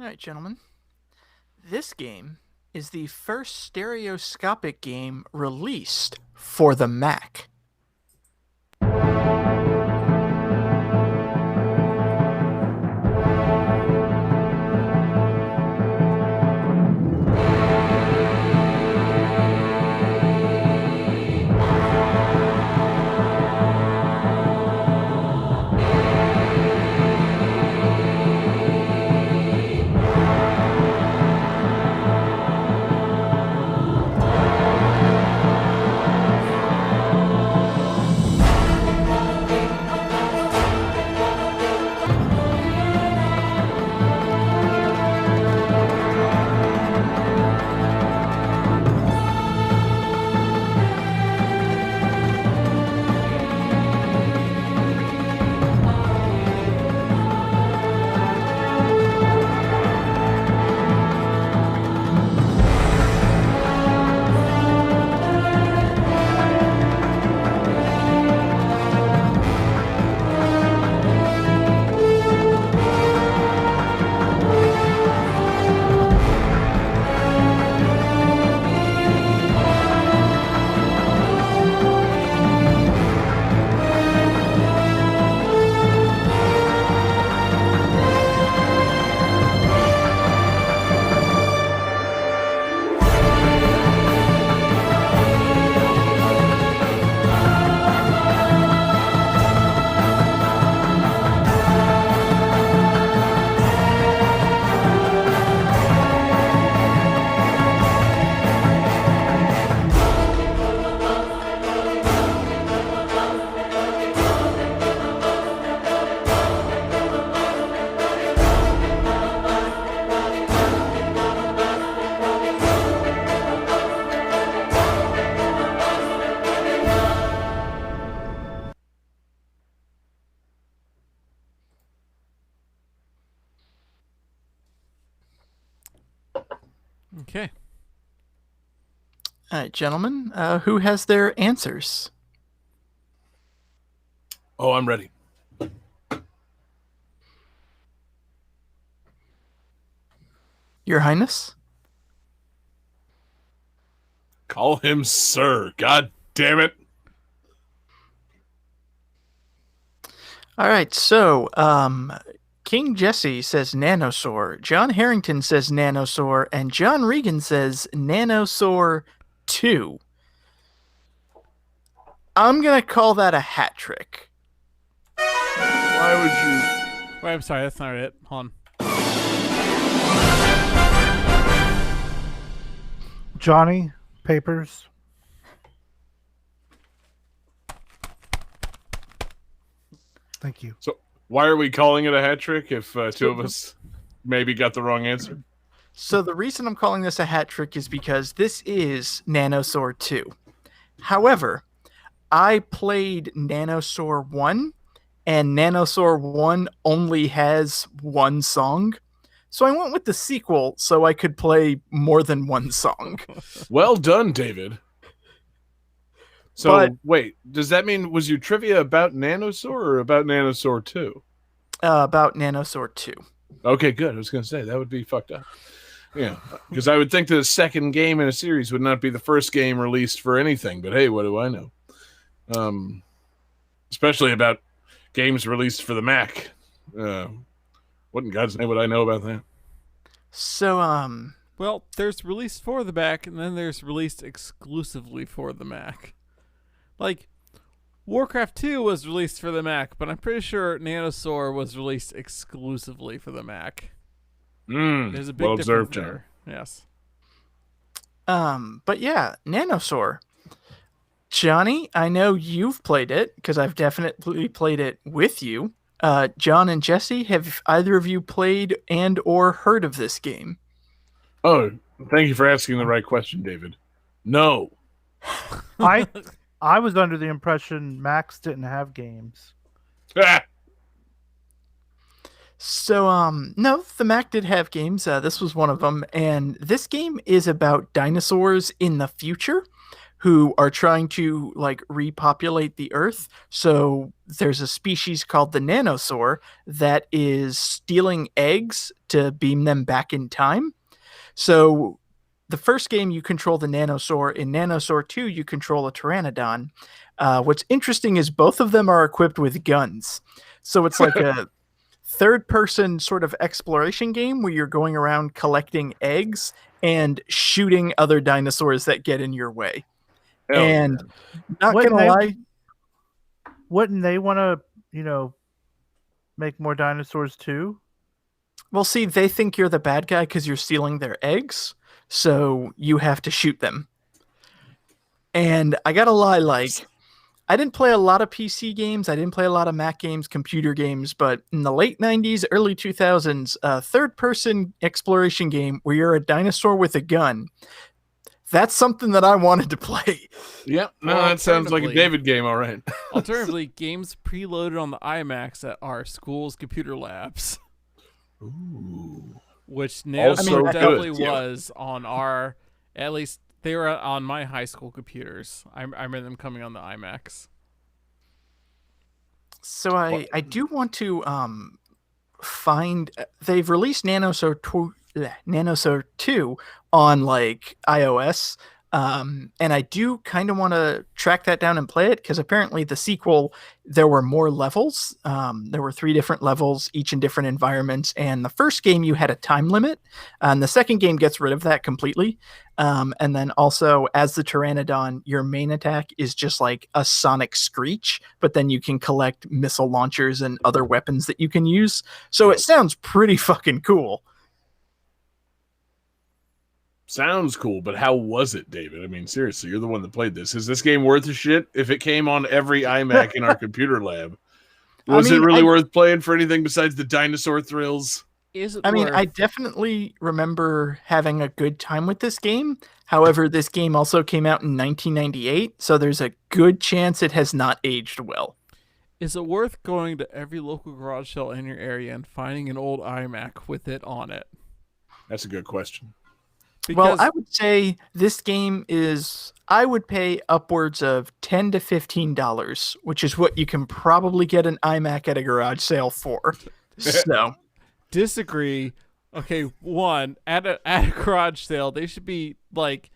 All right, gentlemen. This game is the first stereoscopic game released for the Mac. Okay. All right, gentlemen. Who has their answers? Oh, I'm ready. Your Highness? Call him sir. God damn it. All right, so King Jesse says Nanosaur, John Harrington says Nanosaur, and John Regan says Nanosaur 2. I'm going to call that a hat trick. Why would you? Wait, I'm sorry. That's not it. Hold on. Johnny, papers. Thank you. So why are we calling it a hat trick if two of us maybe got the wrong answer? So the reason I'm calling this a hat trick is because this is Nanosaur 2. However, I played Nanosaur 1, and Nanosaur 1 only has one song. So I went with the sequel so I could play more than one song. Well done, David. So, wait, does that mean, was your trivia about Nanosaur or about Nanosaur 2? About Nanosaur 2. Okay, good. I was going to say, that would be fucked up. Yeah, because I would think that a second game in a series would not be the first game released for anything, but hey, what do I know? Especially about games released for the Mac. What in God's name would I know about that? So, well, there's released for the Mac, and then there's released exclusively for the Mac. Like, Warcraft 2 was released for the Mac, but I'm pretty sure Nanosaur was released exclusively for the Mac. There's a big difference there. Yes. But yeah, Nanosaur. Johnny, I know you've played it because I've definitely played it with you. John and Jesse, have either of you played and or heard of this game? Oh, thank you for asking the right question, David. No. I was under the impression Macs didn't have games. So, no, the Mac did have games. This was one of them. And this game is about dinosaurs in the future who are trying to, like, repopulate the Earth. So there's a species called the Nanosaur that is stealing eggs to beam them back in time. So the first game, you control the Nanosaur. In Nanosaur 2, you control a Pteranodon. What's interesting is both of them are equipped with guns. So it's like a third-person sort of exploration game where you're going around collecting eggs and shooting other dinosaurs that get in your way. Hell and yeah. Not going to lie. Wouldn't they want to, make more dinosaurs too? Well, see, they think you're the bad guy because you're stealing their eggs. So you have to shoot them. And I gotta lie, like, I didn't play a lot of PC games. I didn't play a lot of Mac games, computer games. But in the late 90s, early 2000s, a third-person exploration game where you're a dinosaur with a gun, that's something that I wanted to play. Yep. No, that sounds like a David game, all right. Alternatively, games preloaded on the iMacs at our school's computer labs. Ooh. Which Nanosaur definitely good, was on our, at least they were on my high school computers. I remember them coming on the iMacs. So I do want to find, they've released Nanosaur 2 on like iOS. And I do kind of want to track that down and play it because apparently the sequel, there were more levels. There were 3 different levels, each in different environments. And the first game, you had a time limit. And the second game gets rid of that completely. And then also, as the Pteranodon, your main attack is just like a sonic screech, but then you can collect missile launchers and other weapons that you can use. So it sounds pretty fucking cool. Sounds cool, but how was it, David? I mean, seriously, you're the one that played this. Is this game worth a shit if it came on every iMac in our computer lab? Was it really worth playing for anything besides the dinosaur thrills? I definitely remember having a good time with this game. However, this game also came out in 1998, so there's a good chance it has not aged well. Is it worth going to every local garage sale in your area and finding an old iMac with it on it? That's a good question. Well, I would say this game I would pay upwards of $10 to $15, which is what you can probably get an iMac at a garage sale for. So, disagree. Okay, one, at a garage sale, they should be like,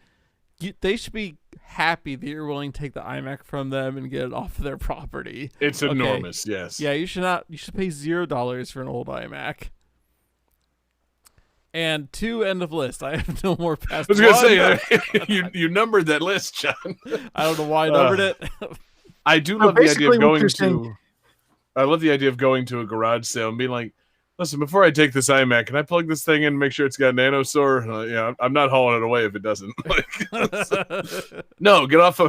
they should be happy that you're willing to take the iMac from them and get it off of their property. It's enormous, yes. Yeah, you should pay $0 for an old iMac. And 2, end of list. I have no more past. I was going to say, you numbered that list, John. I don't know why I numbered it. I do love the idea of going to. I love the idea of going to a garage sale and being like, "Listen, before I take this iMac, can I plug this thing in and make sure it's got NanoSaur? I'm not hauling it away if it doesn't. No, get off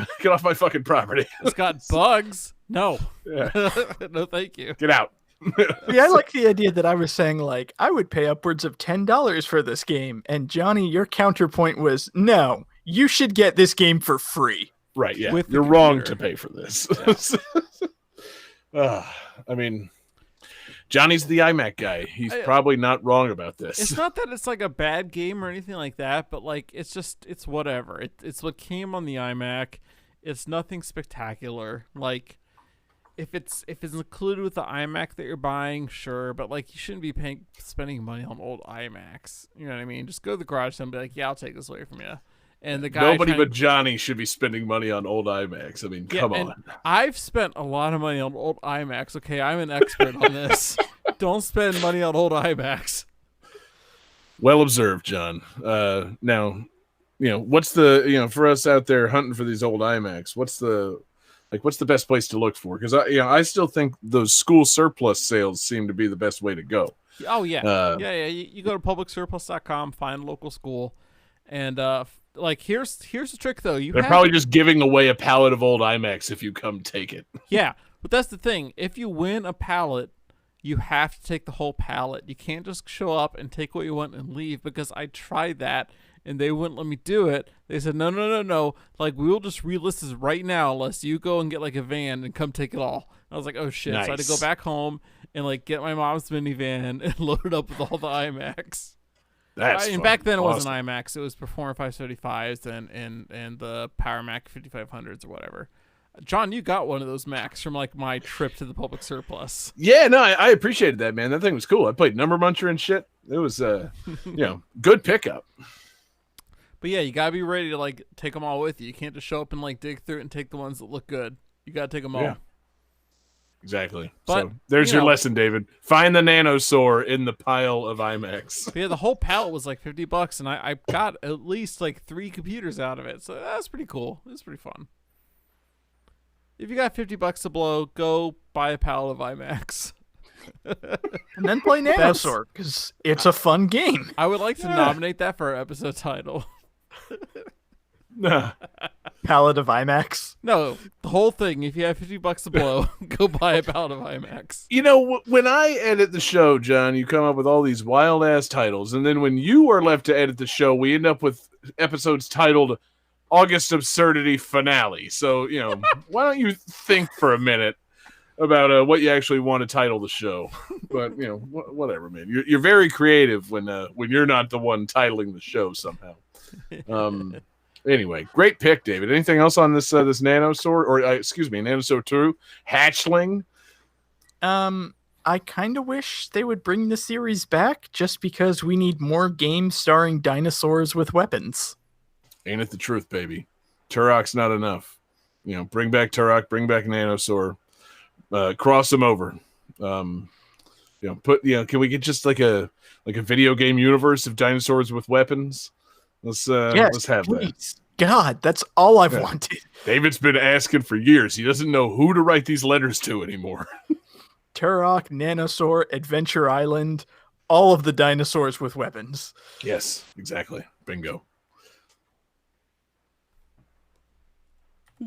my fucking property. It's got bugs. No, yeah. No, thank you. Get out." Yeah, I like the idea that I was saying, like, I would pay upwards of $10 for this game. And Johnny, your counterpoint was, no, you should get this game for free. Right, yeah. You're wrong to pay for this. Yeah. I mean, Johnny's the iMac guy. He's probably not wrong about this. It's not that it's like a bad game or anything like that, but like it's whatever. It's what came on the iMac. It's nothing spectacular. Like, if it's included with the iMac that you're buying, sure, but like you shouldn't be spending money on old iMacs. You know what I mean? Just go to the garage and be like, yeah, I'll take this away from you. And the guy nobody but Johnny should be spending money on old iMacs. I mean, come on. I've spent a lot of money on old iMacs. Okay, I'm an expert on this. Don't spend money on old iMacs. Well observed, John. Now, what's the for us out there hunting for these old iMacs? What's the best place to look for? Because I still think those school surplus sales seem to be the best way to go. Oh yeah, yeah. You go to publicsurplus.com, find a local school, and like here's the trick though. They're probably just giving away a pallet of old iMacs if you come take it. Yeah, but that's the thing. If you win a pallet, you have to take the whole pallet. You can't just show up and take what you want and leave, because I tried that and they wouldn't let me do it. They said, no. Like, we will just relist this right now unless you go and get like a van and come take it all. And I was like, oh shit. Nice. So I had to go back home and like get my mom's minivan and load it up with all the iMacs. And back then it wasn't iMacs. It was Performer 575s and the Power Mac 5500s or whatever. John, you got one of those Macs from like my trip to the public surplus. Yeah, no, I appreciated that, man. That thing was cool. I played Number Muncher and shit. It was, good pickup. But yeah, you gotta be ready to like take them all with you. You can't just show up and like dig through it and take the ones that look good. You gotta take them all. Yeah. Exactly. But, so there's your lesson, David. Find the NanoSaur in the pile of iMacs. Yeah, the whole pallet was like $50, and I got at least like 3 computers out of it. So that's pretty cool. It's pretty fun. If you got $50 to blow, go buy a pallet of iMacs. And then play NanoSaur, because it's a fun game. I would like to nominate that for our episode title. Pallet of iMacs? No, the whole thing. If you have $50 to blow, go buy a pallet of iMacs. When I edit the show, John, you come up with all these wild ass titles, and then when you are left to edit the show, we end up with episodes titled August Absurdity Finale. So, why don't you think for a minute about what you actually want to title the show? But, whatever, man. You're very creative when you're not the one titling the show somehow. Anyway, great pick, David. Anything else on this NanoSaur, or NanoSaur 2 Hatchling? I kind of wish they would bring the series back, just because we need more games starring dinosaurs with weapons. Ain't it the truth, baby? Turok's not enough. Bring back Turok, bring back NanoSaur, cross them over. Can we get just like a video game universe of dinosaurs with weapons? Let's have please. That. God, that's all I've wanted. David's been asking for years. He doesn't know who to write these letters to anymore. Turok, NanoSaur, Adventure Island, all of the dinosaurs with weapons. Yes, exactly. Bingo.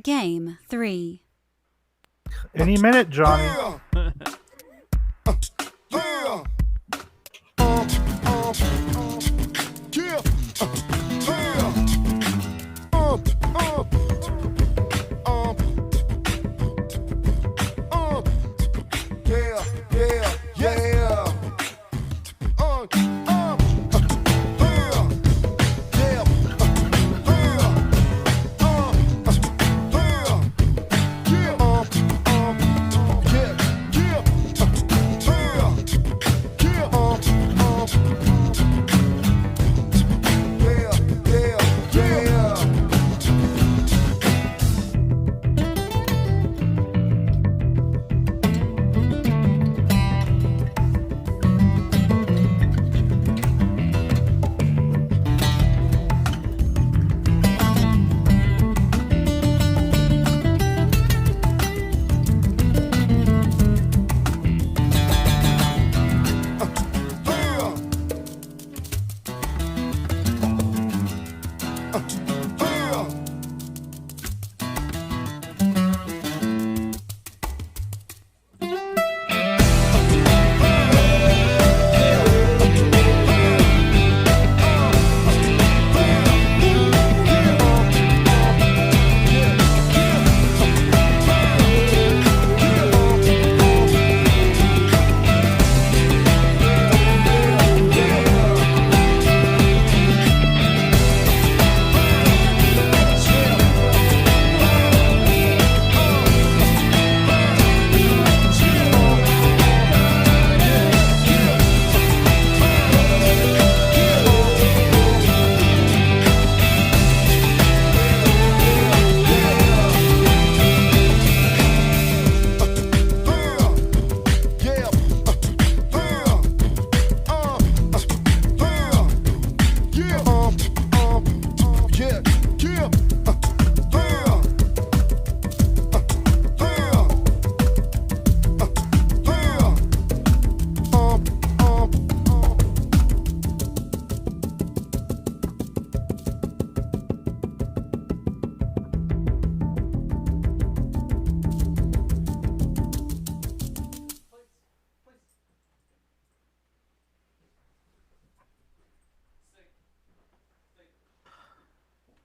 Game 3. Any minute, Johnny.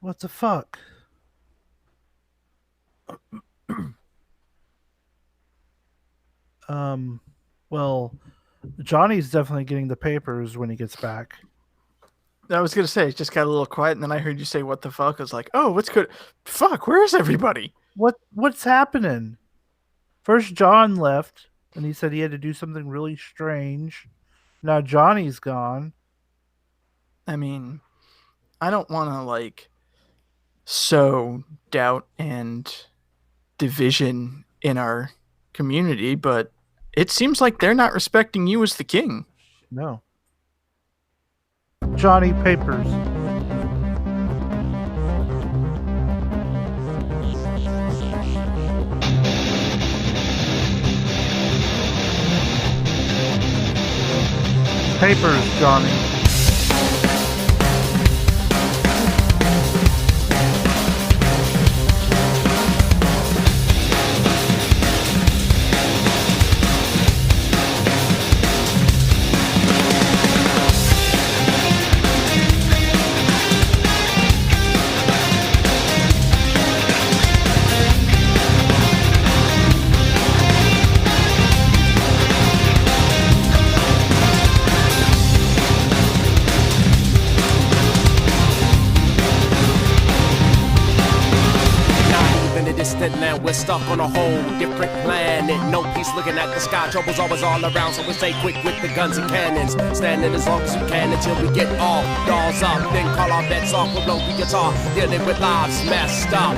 What the fuck? Well, Johnny's definitely getting the papers when he gets back. I was gonna say, it just got a little quiet, and then I heard you say, "What the fuck?" I was like, "Oh, what's good? Fuck, where is everybody?" What's happening? First, John left, and he said he had to do something really strange. Now Johnny's gone. I mean, I don't want to sow doubt and division in our community, but it seems like they're not respecting you as the king. No. Johnny Papers. Papers, Johnny. Now we're stuck on a whole different planet. No peace looking at the sky. Trouble's always all around, so we stay quick with the guns and cannons. Standing as long as we can until we get all dolls up. Then call our bets off, we'll blow the guitar. Dealing with lives messed up.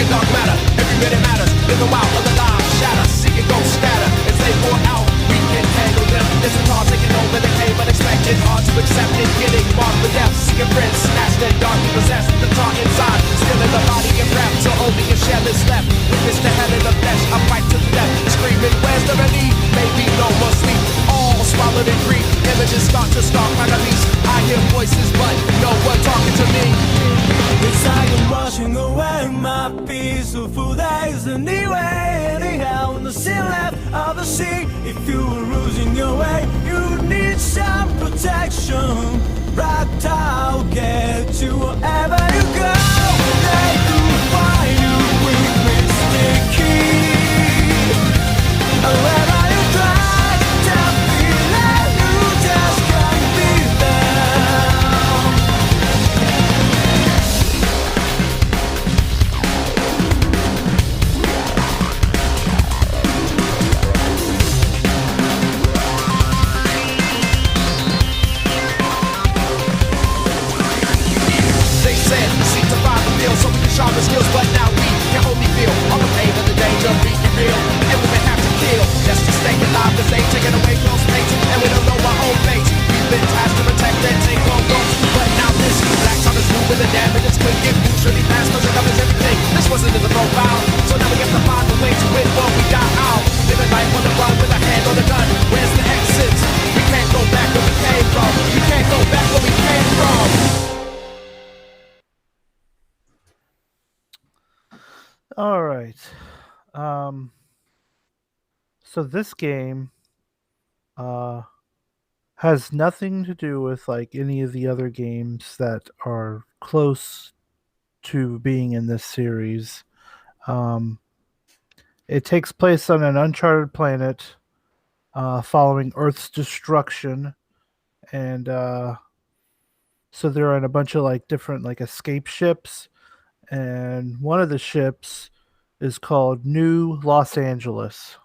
Dark matter, every minute matters. Live a while, other lives shatter. See it go scatter. As they pour out, we can handle them. This is hard taking over the came unexpected. Hard to accept it, getting marked with death. Seeing friends snatched and darkly possessed. The tar inside, still in the body and breath. So only a shell is left. Witness the hell in the flesh, I fight to the death. Screaming, where's the relief? Maybe no more sleep. All swallowed in grief. Images start to stalk my release. I hear voices, but no one talking to me. It's like I'm washing away my peaceful days anyway. Anyhow, nothing left of the sea. If you were losing your way, you need some protection. Right, I'll get you wherever you go. They could find you with mistaken. Wherever you try to feel it, you just can't be there. So we can sharpen skills, but now we can only feel all the pain and the danger of being real. And we may have to kill just to stay alive, cause they taking away close mates, and we don't know our own fates. We've been tasked to protect and take on roles, but now this black time is moving, the damage is quick. It moves really fast, cause it covers everything. This wasn't in the profile, so now we have to find a way to win what we got out. Living life on the run with a hand on the gun. Where's the exit? We can't go back where we came from. We can't go back where we came from. All right. So this game has nothing to do with any of the other games that are close to being in this series. It takes place on an uncharted planet following Earth's destruction, and so they're on a bunch of different escape ships. And one of the ships is called New Los Angeles.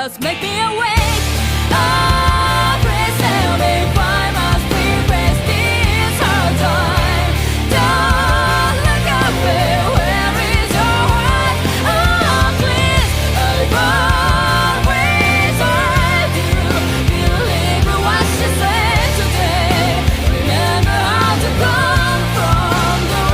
just make me awake. Oh, please tell me why must we waste this hard time? Don't look at me, where is your heart? Oh, please, I've always heard you. Believe what she said today. Remember how to come from the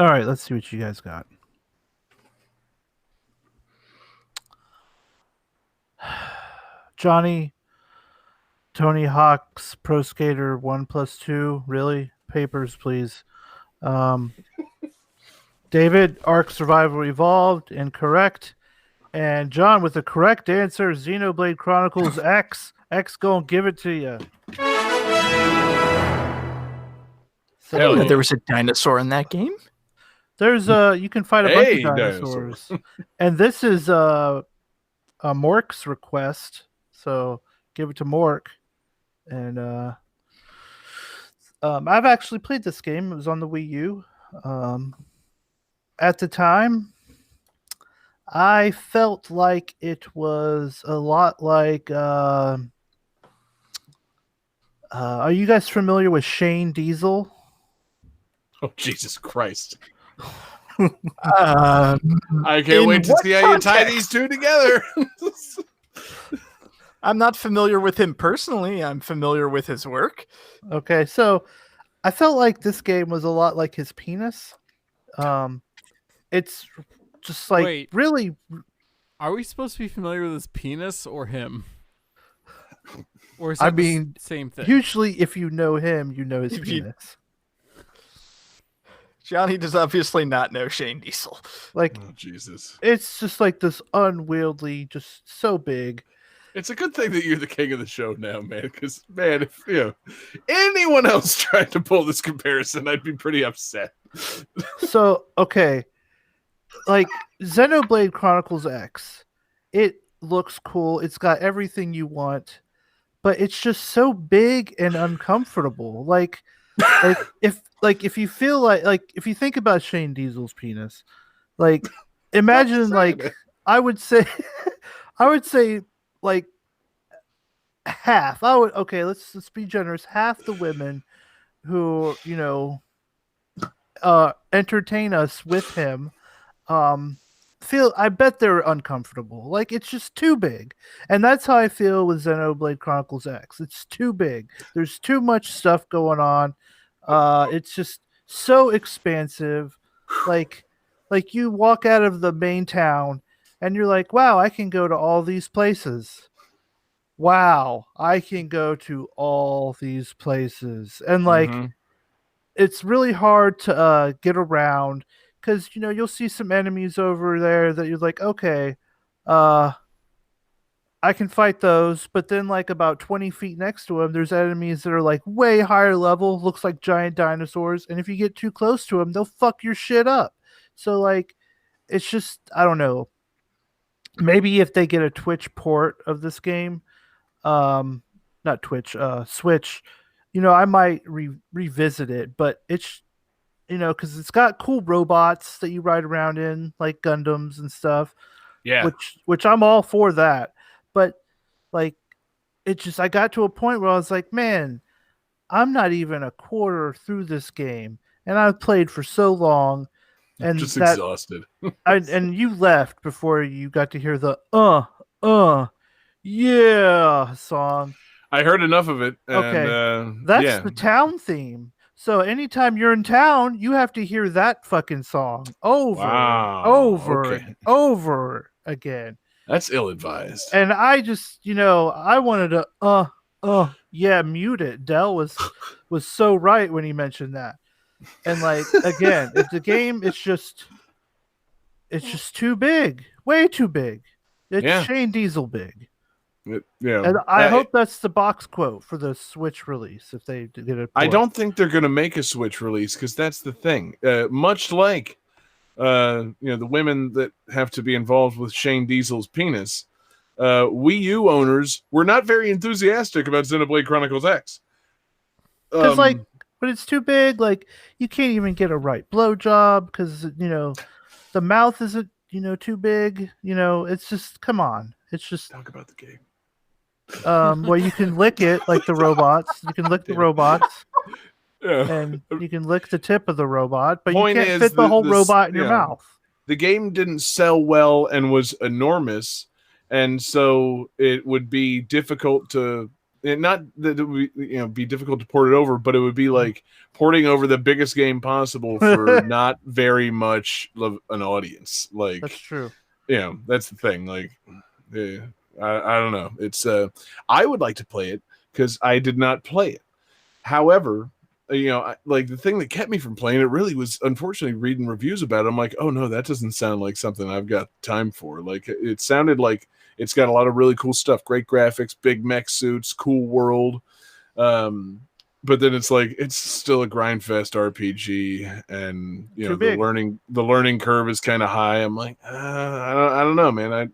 All right, let's see what you guys got. Johnny, Tony Hawk's Pro Skater 1+2. Really? Papers, please. David, Ark Survival Evolved. Incorrect. And John with the correct answer, Xenoblade Chronicles X. X gonna give it to you. So, there was a dinosaur in that game? There's you can fight a bunch of dinosaurs. And this is a Mork's request. So give it to Mork. And I've actually played this game. It was on the Wii U. At the time, I felt like it was a lot like are you guys familiar with Shane Diesel? Oh, Jesus Christ. I can't wait to see how you tie these two together. I'm not familiar with him personally. I'm familiar with his work. Okay, so I felt like this game was a lot like his penis. It's just like really. Are we supposed to be familiar with his penis or him? Or is I that the mean, same thing? Usually, if you know him, you know his If you- penis. Johnny does obviously not know Shane Diesel. Like, Oh, Jesus. it's just like this unwieldy, just so big. It's a good thing that you're the king of the show now, man. Because, man, if anyone else tried to pull this comparison, I'd be pretty upset. So, okay, like Xenoblade Chronicles X, it looks cool. It's got everything you want, but it's just so big and uncomfortable. Like if you feel like if you think about Shane Diesel's penis, like imagine like I would say like half. Let's be generous. Half the women who entertain us with him I bet they're uncomfortable. Like it's just too big. And that's how I feel with Xenoblade Chronicles X. It's too big. There's too much stuff going on. It's just so expansive. Like you walk out of the main town and you're like, wow, I can go to all these places. Wow, I can go to all these places. And like it's really hard to get around because you'll see some enemies over there that you're like, okay, I can fight those, but then like about 20 feet next to them, there's enemies that are like way higher level, looks like giant dinosaurs, and if you get too close to them, they'll fuck your shit up. So like, it's just, I don't know. Maybe if they get a Twitch port of this game, not Twitch, Switch, I might revisit it, but it's, because it's got cool robots that you ride around in, like Gundams and stuff. Yeah. Which I'm all for that. But like, it just, I got to a point where I was like, man, I'm not even a quarter through this game, and I've played for so long, and just exhausted. And you left before you got to hear the yeah song. I heard enough of it. Okay, that's the town theme. So anytime you're in town, you have to hear that fucking song over over again. That's ill-advised. And I just, I wanted to mute it. Dell was so right when he mentioned that. And like again, it's a game, it's just too big. Way too big. It's Shane Diesel big. And I hope that's the box quote for the Switch release if they get it. I don't think they're going to make a Switch release because that's the thing. Much like the women that have to be involved with Shane Diesel's penis, Wii U owners were not very enthusiastic about Xenoblade Chronicles X. Because but it's too big. Like you can't even get a right blowjob because the mouth isn't too big. It's just, come on. It's just, talk about the game. Well, you can lick it like the robots. You can lick the robots, and you can lick the tip of the robot, but you can't fit the whole robot in your mouth. The game didn't sell well and was enormous, and so it would be difficult to. Not that it would be difficult to port it over, but it would be like porting over the biggest game possible for not very much of an audience. Like that's true. That's the thing. Like, I don't know. It's I would like to play it because I did not play it. However, like the thing that kept me from playing it really was unfortunately reading reviews about it. I'm like, oh no, that doesn't sound like something I've got time for. Like it sounded like it's got a lot of really cool stuff, great graphics, big mech suits, cool world. But then it's like it's still a grind fest RPG, and the learning curve is kind of high. I'm like, I don't know, man.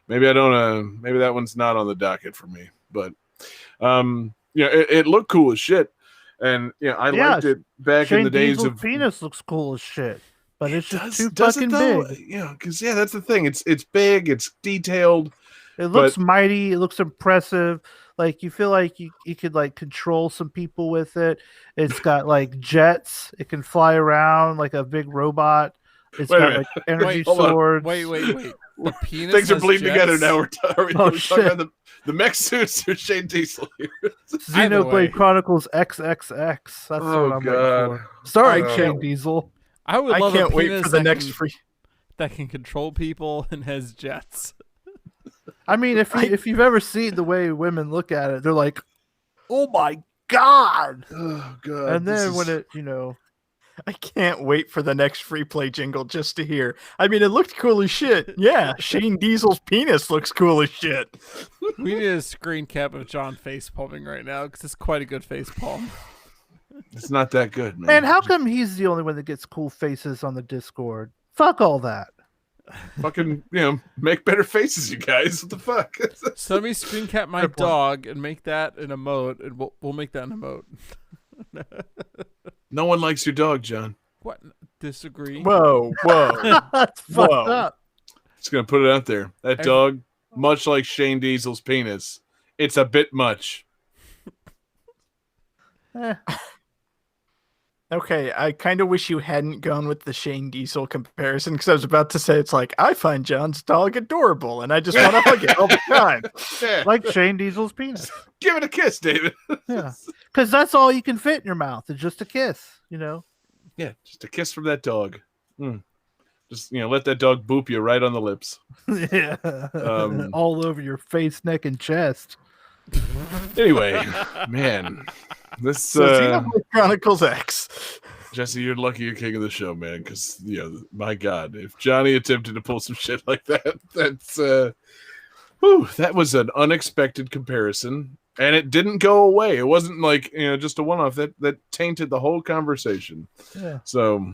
Maybe I don't. Maybe that one's not on the docket for me. But it looked cool as shit, and I liked it back Shane in the days Diesel's of penis looks cool as shit, but it's just too does fucking big. Because that's the thing. It's big. It's detailed. It looks mighty. It looks impressive. Like you feel like you could like control some people with it. It's got like jets. It can fly around like a big robot. It's got like energy swords. Wait. The penis Things are bleeding jets? together now. We're talking about the mech suits or Shane Diesel here. Xenoblade Chronicles XXX. That's what I'm looking for. Sorry, Shane Diesel. I can't wait for the next free that can control people and has jets. I mean, if you've ever seen the way women look at it, they're like, "Oh my god!" Oh god! And then when it, you know, I can't wait for the next free play jingle just to hear. I mean, it looked cool as shit. Yeah, Shane Diesel's penis looks cool as shit. We need a screen cap of John face palming right now because it's quite a good face palm. It's not that good, man. man, how come he's the only one that gets cool faces on the Discord? Fuck all that. Fucking, make better faces, you guys. What the fuck? So let me screen cap my dog and make that an emote, and we'll make that an emote. No one likes your dog, John. What? Disagree? Whoa. That's fucked up. Just gonna put it out there. That dog, much like Shane Diesel's penis, it's a bit much. Okay, I kind of wish you hadn't gone with the Shane Diesel comparison because I was about to say it's like, I find John's dog adorable and I just want to hug it all the time. Yeah. Like Shane Diesel's penis. Give it a kiss, David. Yeah. Because that's all you can fit in your mouth is just a kiss, Yeah, just a kiss from that dog. Just, let that dog boop you right on the lips. Yeah. All over your face, neck, and chest. Anyway, man. This So Xenoblade Chronicles X. Jesse, you're lucky you're king of the show, man, because my God, if Johnny attempted to pull some shit like that, that was an unexpected comparison. And it didn't go away. It wasn't like, just a one-off. That tainted the whole conversation. Yeah. So,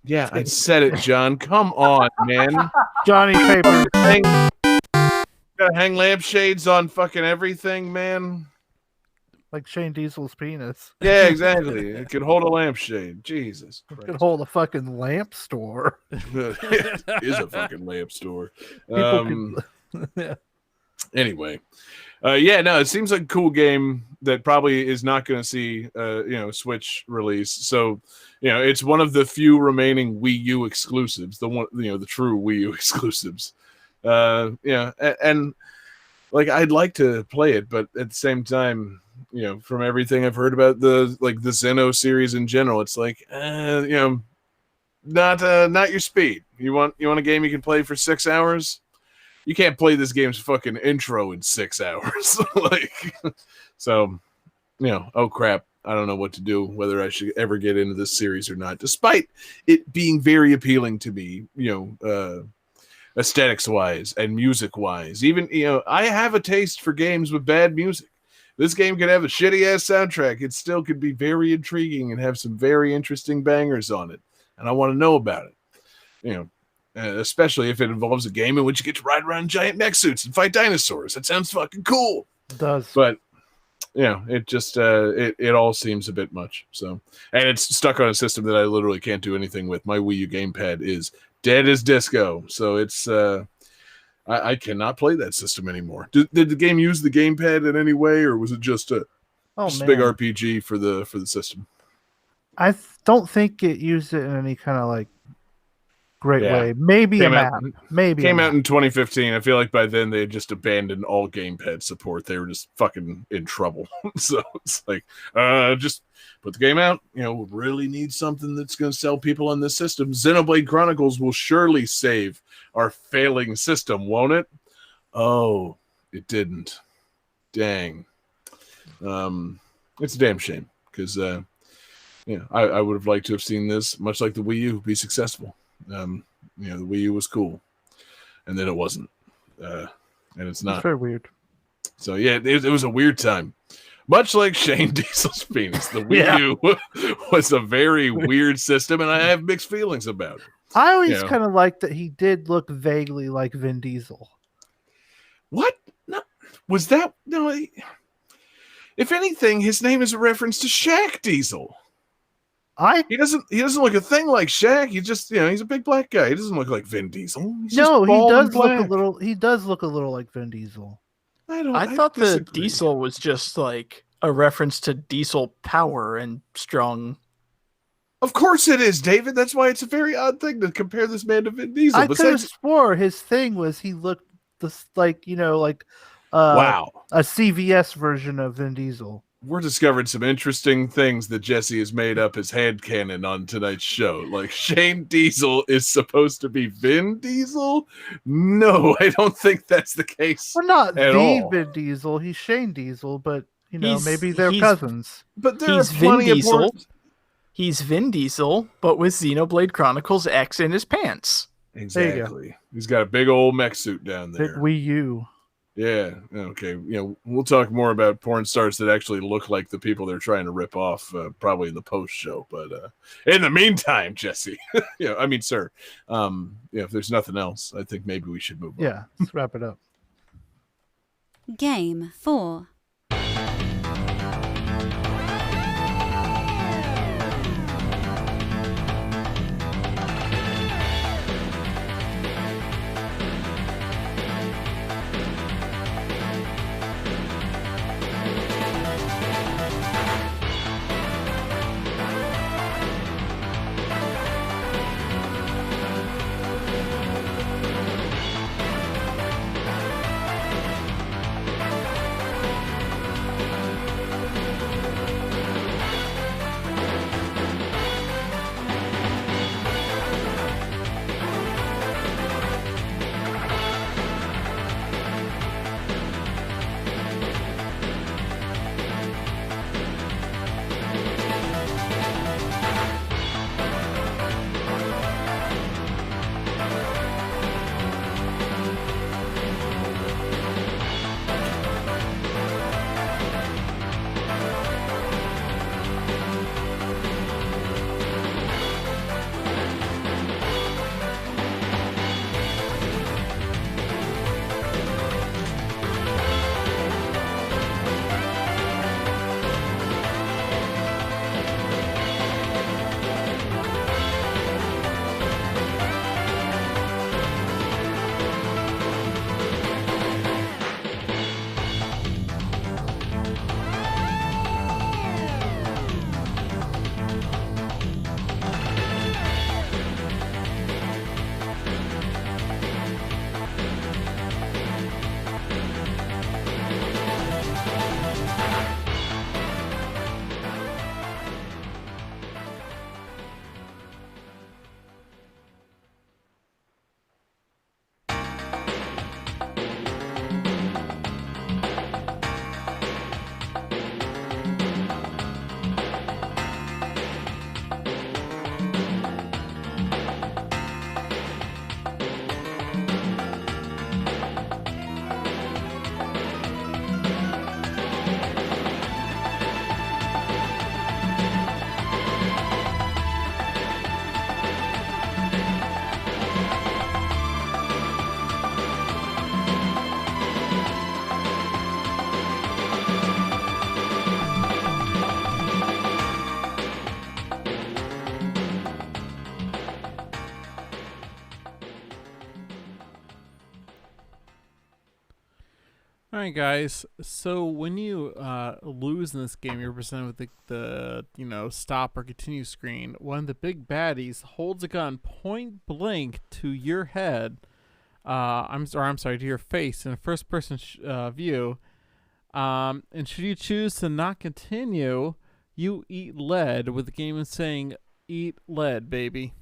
yeah, I said it, John. Come on, man. Johnny Paper. Gotta hang lampshades on fucking everything, man. Like Shane Diesel's penis. Yeah, exactly. It could hold a lampshade. Jesus Christ. It could hold a fucking lamp store. It is a fucking lamp store. Yeah. Anyway. It seems like a cool game that probably is not going to see, Switch release. So, it's one of the few remaining Wii U exclusives, the true Wii U exclusives. And like, I'd like to play it, but at the same time, from everything I've heard about the Xeno series in general, it's like, not your speed. You want a game you can play for 6 hours? You can't play this game's fucking intro in 6 hours. Oh crap. I don't know what to do, whether I should ever get into this series or not, despite it being very appealing to me, aesthetics wise and music wise. Even, I have a taste for games with bad music. This game could have a shitty ass soundtrack. It still could be very intriguing and have some very interesting bangers on it. And I want to know about it, especially if it involves a game in which you get to ride around giant mech suits and fight dinosaurs. That sounds fucking cool. It does. But, it just, it all seems a bit much. So, and it's stuck on a system that I literally can't do anything with. My Wii U gamepad is dead as disco. So it's, I cannot play that system anymore. Did the game use the gamepad in any way, or was it just a big RPG for the system? I don't think it used it in any kind of like great way. Maybe a map. Came out in 2015. I feel like by then they had just abandoned all gamepad support. They were just fucking in trouble. So it's like, just put the game out. We really need something that's going to sell people on this system. Xenoblade Chronicles will surely save our failing system, won't it? Oh, it didn't. Dang. It's a damn shame because, I would have liked to have seen this, much like the Wii U, be successful. The Wii U was cool, and then it wasn't, and it's not. It's very weird. So yeah, it was a weird time. Much like Shane Diesel's penis, the Wii U was a very weird system, and I have mixed feelings about it. I always kind of liked that he did look vaguely like Vin Diesel. What? No, was that no? If anything, his name is a reference to Shaq Diesel. He doesn't look a thing like Shaq. He just he's a big black guy. He doesn't look like Vin Diesel. He does look a little like Vin Diesel. I thought the Diesel was just like a reference to diesel power and strong. Of course it is, David. That's why it's a very odd thing to compare this man to Vin Diesel. I could have swore his thing was he looked wow, a CVS version of Vin Diesel. we're discovering some interesting things that Jesse has made up his headcanon on tonight's show. Like Shane Diesel is supposed to be Vin Diesel? No, I don't think that's the case. Well, not at the all. Vin Diesel. He's Shane Diesel, but maybe they're cousins. But there he's are plenty Vin of more... Diesel. He's Vin Diesel, but with Xenoblade Chronicles X in his pants. Exactly. He's got a big old mech suit down there. Big Wii U. Yeah. Okay. We'll talk more about porn stars that actually look like the people they're trying to rip off, probably in the post show. But in the meantime, Jesse, sir, if there's nothing else, I think maybe we should move on. Yeah. Let's wrap it up. Game 4. All right, guys. So when you lose in this game, you're presented with the stop or continue screen. One of the big baddies holds a gun point blank to your head. To your face in a first-person view. And should you choose to not continue, you eat lead, with the game saying, "Eat lead, baby."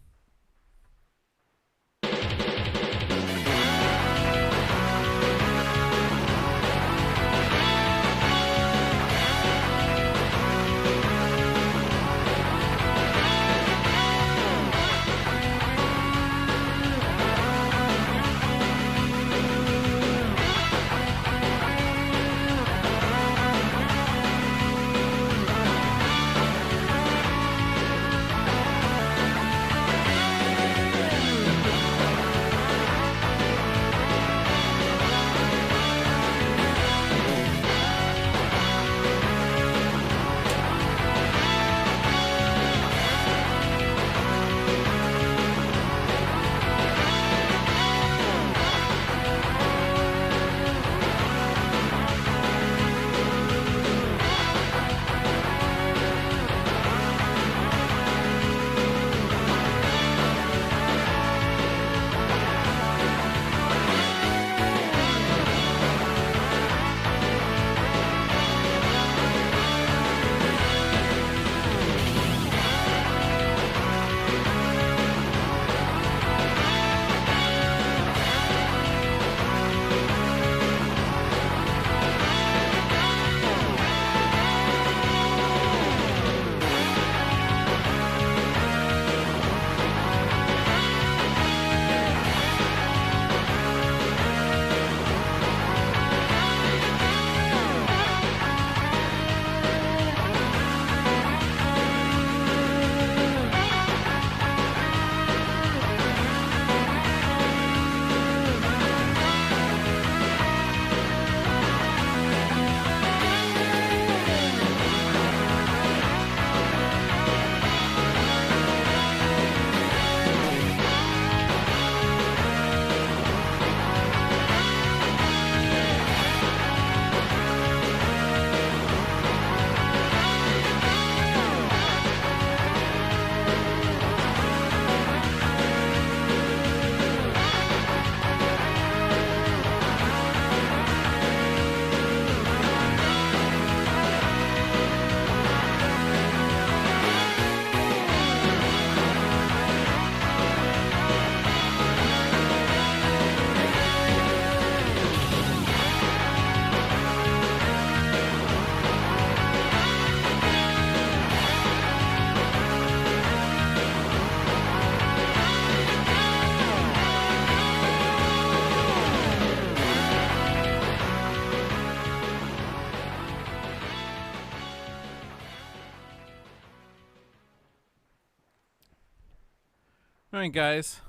All right, guys.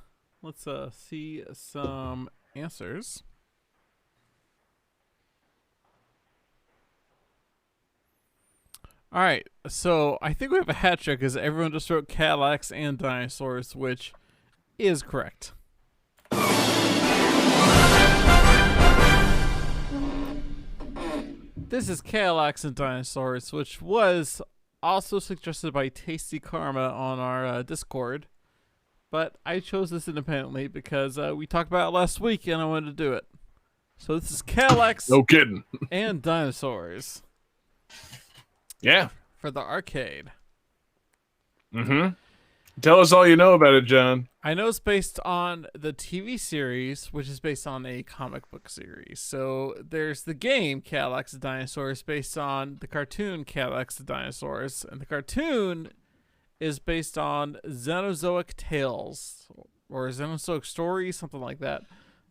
Let's see some answers. All right, so I think we have a hat trick because everyone just wrote Cadillacs and dinosaurs, which is correct. This is Cadillacs and Dinosaurs, which was also suggested by Tasty Karma on our Discord. But I chose this independently because we talked about it last week and I wanted to do it. So this is Cadillacs No kidding. and Dinosaurs. Yeah. For the arcade. Mm-hmm. Tell us all you know about it, John. I know it's based on the TV series, which is based on a comic book series. So there's the game Cadillacs and Dinosaurs based on the cartoon Cadillacs and Dinosaurs. And the cartoon is based on Xenozoic Tales or Xenozoic Stories, something like that.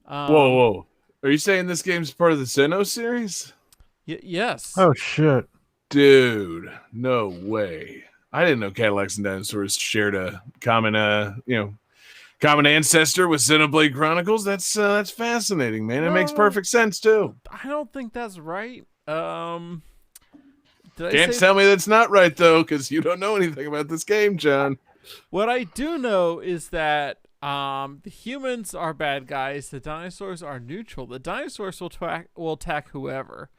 Whoa. Are you saying this game's part of the Xeno series? Yes. Oh, shit. Dude, no way. I didn't know Cadillacs and Dinosaurs shared a common ancestor with Xenoblade Chronicles. That's fascinating, man. It makes perfect sense too. I don't think that's right. Can't tell me that's not right though, because you don't know anything about this game, John. What I do know is that the humans are bad guys. The dinosaurs are neutral. The dinosaurs will attack whoever.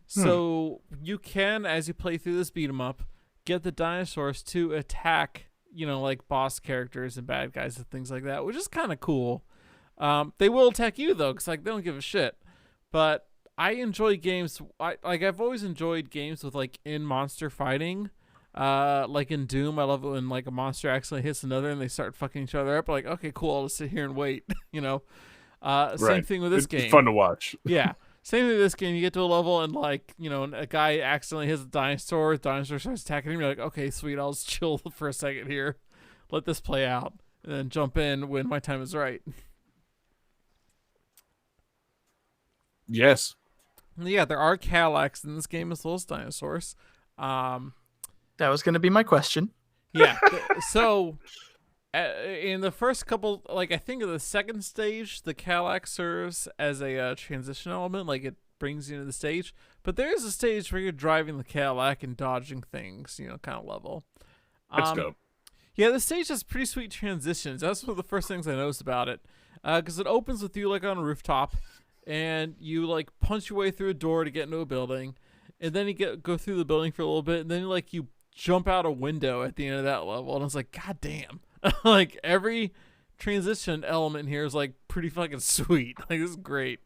So you can, as you play through this beat 'em up, get the dinosaurs to attack, like boss characters and bad guys and things like that, which is kind of cool. They will attack you though, because they don't give a shit. But I enjoy games. I've always enjoyed games with in monster fighting. Like in Doom, I love it when a monster accidentally hits another and they start fucking each other up. Okay, cool. I'll just sit here and wait. Same thing with this game. It's fun to watch. Yeah. Same thing with this game. You get to a level and a guy accidentally hits a dinosaur. The dinosaur starts attacking him. You're like, okay, sweet. I'll just chill for a second here. Let this play out. And then jump in when my time is right. Yes. Yeah, there are Cadillacs in this game as well as dinosaurs. That was going to be my question. Yeah. So in the first couple, I think of the second stage, the Cadillac serves as a transition element. It brings you into the stage. But there is a stage where you're driving the Cadillac and dodging things, kind of level. That's dope. Yeah, the stage has pretty sweet transitions. That's one of the first things I noticed about it. Because it opens with you on a rooftop. And you punch your way through a door to get into a building. And then you go through the building for a little bit. And then you jump out a window at the end of that level. And I was like, God damn. Every transition element here is pretty fucking sweet. This is great.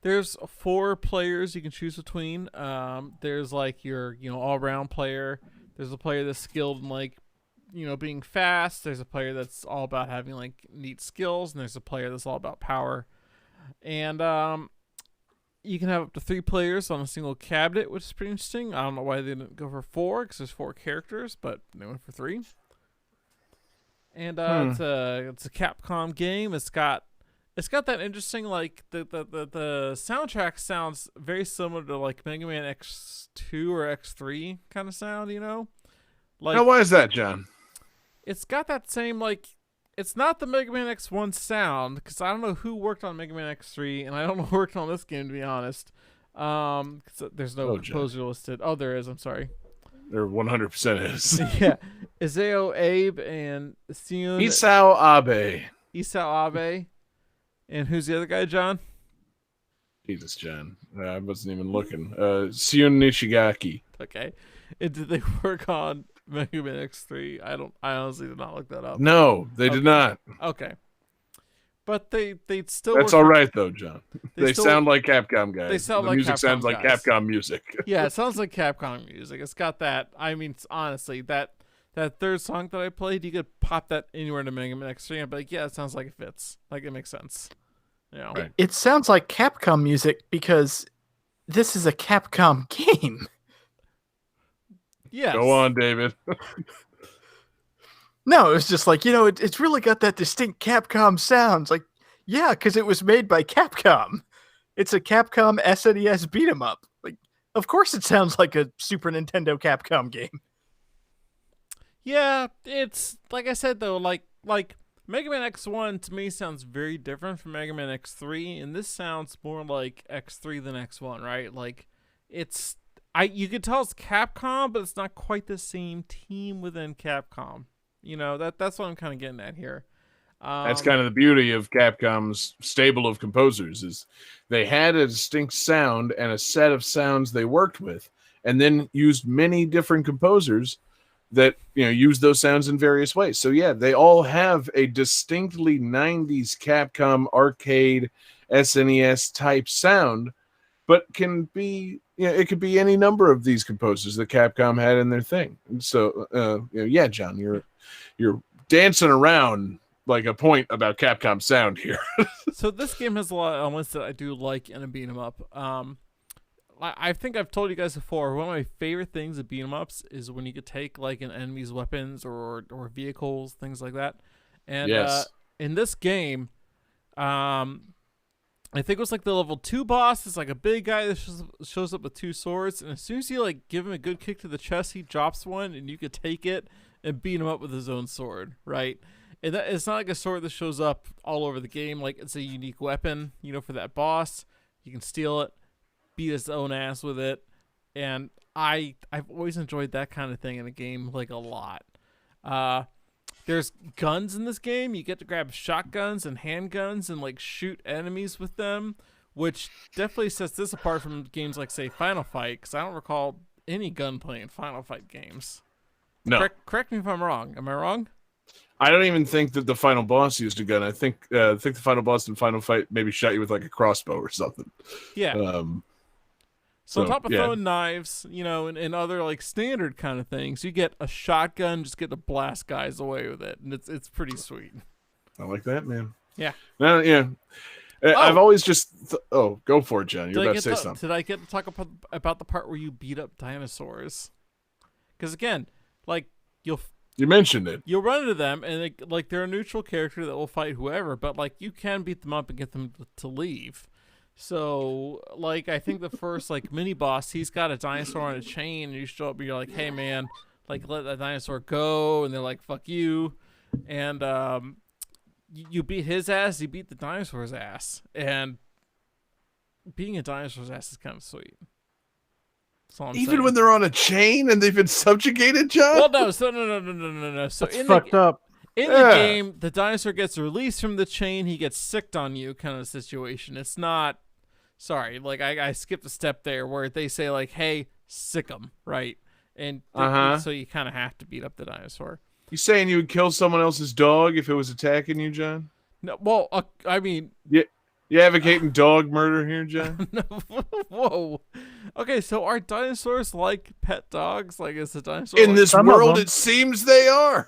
There's 4 players you can choose between. There's your all-round player. There's a player that's skilled in being fast. There's a player that's all about having neat skills, and there's a player that's all about power. And you can have up to 3 players on a single cabinet, which is pretty interesting. I don't know why they didn't go for 4, because there's 4 characters, but they went for 3. And it's a Capcom game. It's got that interesting the soundtrack sounds very similar to Mega Man X2 or X3 kind of sound, Now, why is that, John? It's got that same it's not the Mega Man X1 sound, because I don't know who worked on Mega Man X3, and I don't know who worked on this game, to be honest. Cause there's no composer listed. Oh, there is. I'm sorry. There 100% is. Yeah. Isao Abe and Isao Abe. Isao Abe. And who's the other guy, John? Jesus, John. I wasn't even looking. Seun Nishigaki. Okay. And did they work on Mega Man X3? I honestly did not look that up. No, they did not. Okay. But they still. That's all right though, John. They sound like Capcom guys. They sound the like music Capcom sounds like guys. Capcom music. Yeah, it sounds like Capcom music. It's got that. I mean, honestly, that third song that I played, you could pop that anywhere in a Mega Man X3 and be like, yeah, it sounds like it fits. It makes sense. Right. It sounds like Capcom music because this is a Capcom game. Yes. Go on, David. No, it was just it's really got that distinct Capcom sounds. Yeah, because it was made by Capcom. It's a Capcom SNES beat 'em up. Of course it sounds like a Super Nintendo Capcom game. Yeah, it's like I said though, like Mega Man X1 to me sounds very different from Mega Man X3, and this sounds more like X3 than X1, right? Like you could tell it's Capcom, but it's not quite the same team within Capcom. You know, that's what I'm kind of getting at here. That's kind of the beauty of Capcom's stable of composers is they had a distinct sound and a set of sounds they worked with, and then used many different composers that use those sounds in various ways. So yeah, they all have a distinctly 90s Capcom arcade SNES type sound, but can be it could be any number of these composers that Capcom had in their thing. And so yeah, John, you're dancing around like a point about Capcom sound here. So this game has a lot of elements that I do like in a beat 'em up. I think I've told you guys before, one of my favorite things of beat 'em ups is when you could take like an enemy's weapons or vehicles, things like that. And yes. In this game, I think it was like the level 2 boss is like a big guy that shows up with 2 swords, and as soon as you like give him a good kick to the chest, he drops one, and you could take it and beat him up with his own sword, right? And it's not like a sword that shows up all over the game. Like, it's a unique weapon, for that boss. You can steal it, beat his own ass with it, and I've always enjoyed that kind of thing in a game like a lot. There's guns in this game. You get to grab shotguns and handguns and like shoot enemies with them, which definitely sets this apart from games like, say, Final Fight, because I don't recall any gunplay in Final Fight games. No. Correct me if I'm wrong. Am I wrong? I don't even think that the final boss used a gun. I think the final boss in Final Fight maybe shot you with like a crossbow or something. Yeah. So on top of throwing knives, and other like standard kind of things, you get a shotgun, just get to blast guys away with it, and it's pretty sweet. I like that, man. Yeah. No, yeah. I've always just go for it, John. You're about to say something. Did I get to talk about the part where you beat up dinosaurs? Because again, like you mentioned it. You'll run into them, and they're a neutral character that will fight whoever, but like you can beat them up and get them to leave. So like I think the first like mini boss, he's got a dinosaur on a chain, and you show up and you're like, hey man, like let that dinosaur go, and they're like, fuck you, and you beat his ass, you beat the dinosaur's ass, and beating a dinosaur's ass is kind of sweet. Even when they're on a chain and they've been subjugated, John? Well, no. So no. So that's fucked up. In the game, the dinosaur gets released from the chain. He gets sicked on you, kind of situation. It's not. Sorry, like I skipped a step there where they say like, "Hey, sick him," right? And so you kind of have to beat up the dinosaur. You saying you would kill someone else's dog if it was attacking you, John? No. Well, I mean. Yeah. You advocating dog murder here, John? No. Whoa. Okay, so are dinosaurs like pet dogs? Like, is the dinosaur in this world? It seems they are.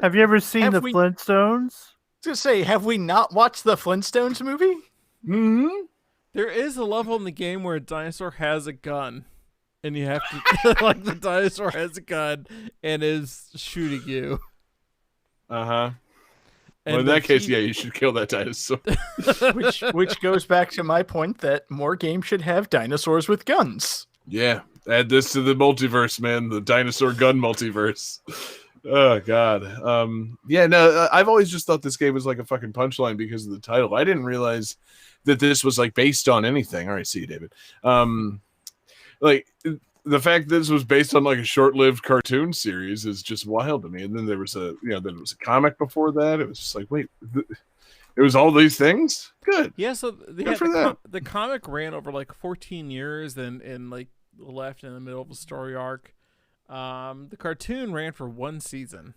Have you ever seen the Flintstones? I was gonna say, have we not watched the Flintstones movie? Mm-hmm. There is a level in the game where a dinosaur has a gun, and you have to like the dinosaur has a gun and is shooting you. Well, in that case, yeah, you should kill that dinosaur. which goes back to my point that more games should have dinosaurs with guns. Yeah, add this to the multiverse, man. The dinosaur gun multiverse. Oh, God. Yeah, no, I've always just thought this game was like a fucking punchline because of the title. I didn't realize that this was like based on anything. All right, see you, David. Like... The fact that this was based on like a short-lived cartoon series is just wild to me. And then there was then there was a comic before that. It was just like, wait, it was all these things? Good. Yeah, so the comic ran over like 14 years and like left in the middle of a story arc. The cartoon ran for 1 season.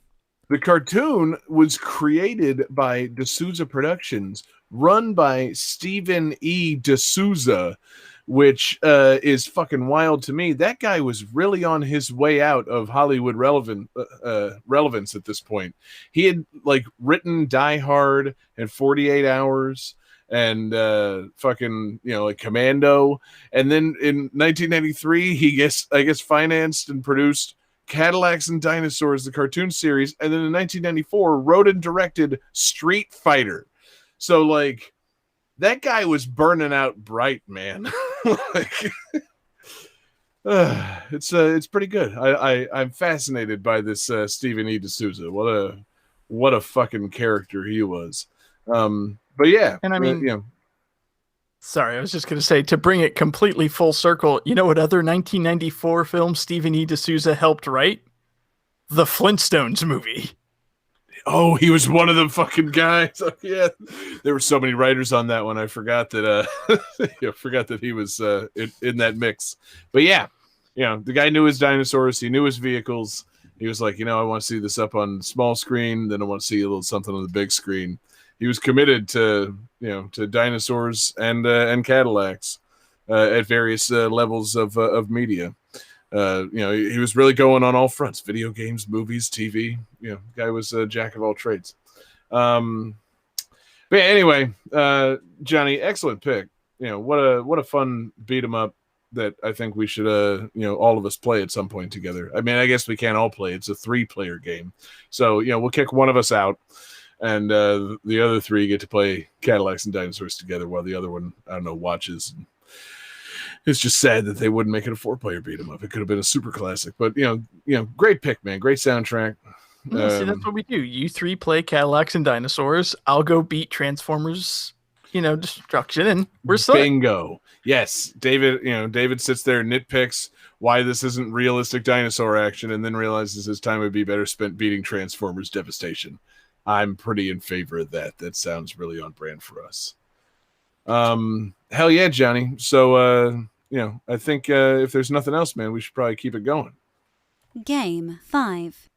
The cartoon was created by D'Souza Productions, run by Stephen E. D'Souza, which is fucking wild to me. That guy was really on his way out of Hollywood relevance at this point. He had like written Die Hard and 48 Hours and fucking like Commando, and then in 1993 he financed and produced Cadillacs and Dinosaurs, the cartoon series, and then in 1994 wrote and directed Street Fighter. So like that guy was burning out bright, man. Like, It's pretty good. I'm fascinated by this Stephen E. D'Souza. What a fucking character he was. But yeah, And I mean, sorry, I was just going to say, to bring it completely full circle, you know what other 1994 film Stephen E. D'Souza helped write? The Flintstones movie. Oh, he was one of the fucking guys. Oh, yeah, there were so many writers on that one. I forgot that. Forgot that he was in that mix. But yeah, the guy knew his dinosaurs. He knew his vehicles. He was like, I want to see this up on small screen. Then I want to see a little something on the big screen. He was committed to to dinosaurs and Cadillacs at various levels of media. He was really going on all fronts: video games, movies, TV. Guy was a jack of all trades. But yeah, anyway, Johnny, excellent pick. What a fun beat 'em up that I think we should all of us play at some point together. I mean, I guess we can't all play. It's a 3-player game, so we'll kick one of us out, and the other 3 get to play Cadillacs and Dinosaurs together while the other one, I don't know, watches. It's just sad that they wouldn't make it a 4-player beat 'em up. It could have been a super classic, but great pick, man. Great soundtrack. See, that's what we do. You 3 play Cadillacs and Dinosaurs. I'll go beat Transformers, Destruction, and we're set. Bingo. Yes, David sits there and nitpicks why this isn't realistic dinosaur action, and then realizes his time would be better spent beating Transformers Devastation. I'm pretty in favor of that. That sounds really on brand for us. Hell yeah, Johnny. So I think if there's nothing else, man, we should probably keep it going. Game 5.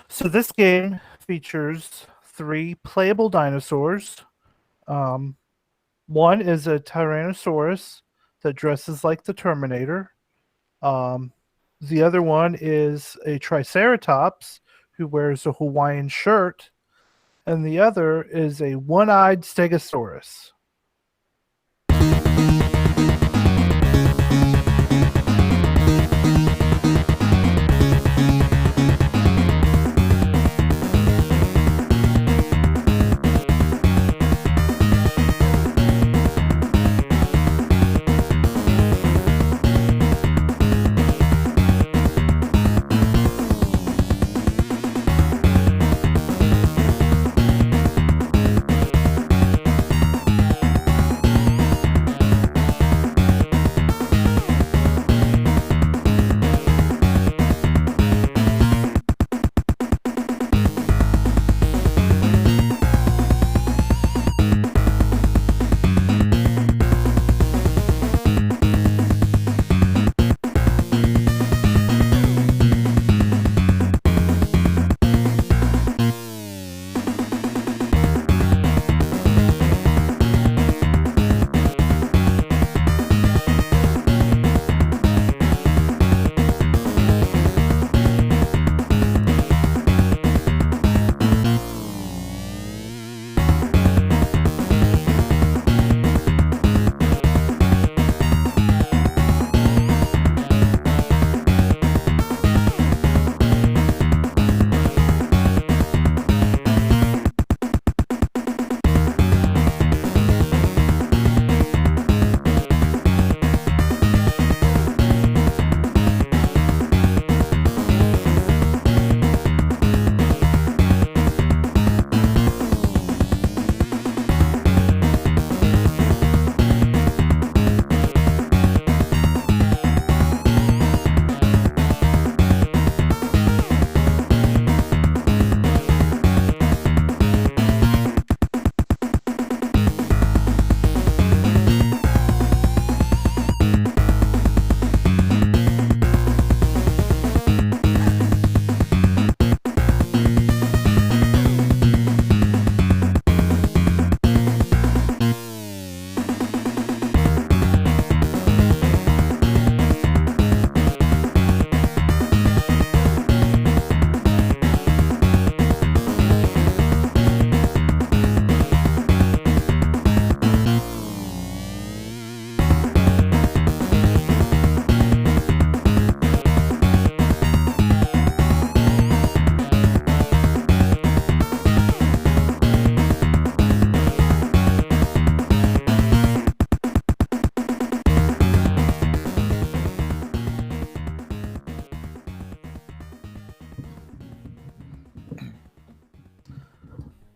So this game features 3 playable dinosaurs. One is a Tyrannosaurus that dresses like the Terminator. The other one is a Triceratops who wears a Hawaiian shirt. And the other is a one-eyed Stegosaurus.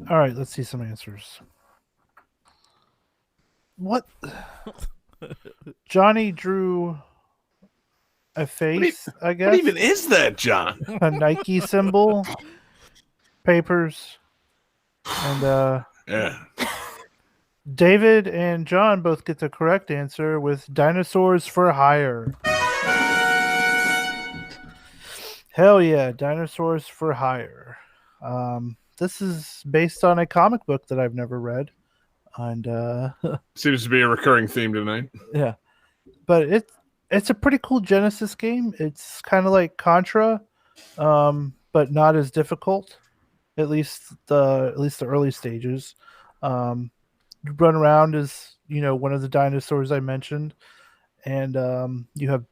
All right, let's see some answers. What? Johnny drew a face, I guess. What even is that, John? A Nike symbol, papers, and Yeah. David and John both get the correct answer with Dinosaurs for Hire. Hell yeah, Dinosaurs for Hire. This is based on a comic book that I've never read. And seems to be a recurring theme tonight. Yeah. But it's a pretty cool Genesis game. It's kind of like Contra, but not as difficult. At least the early stages. You run around as one of the dinosaurs I mentioned, and you have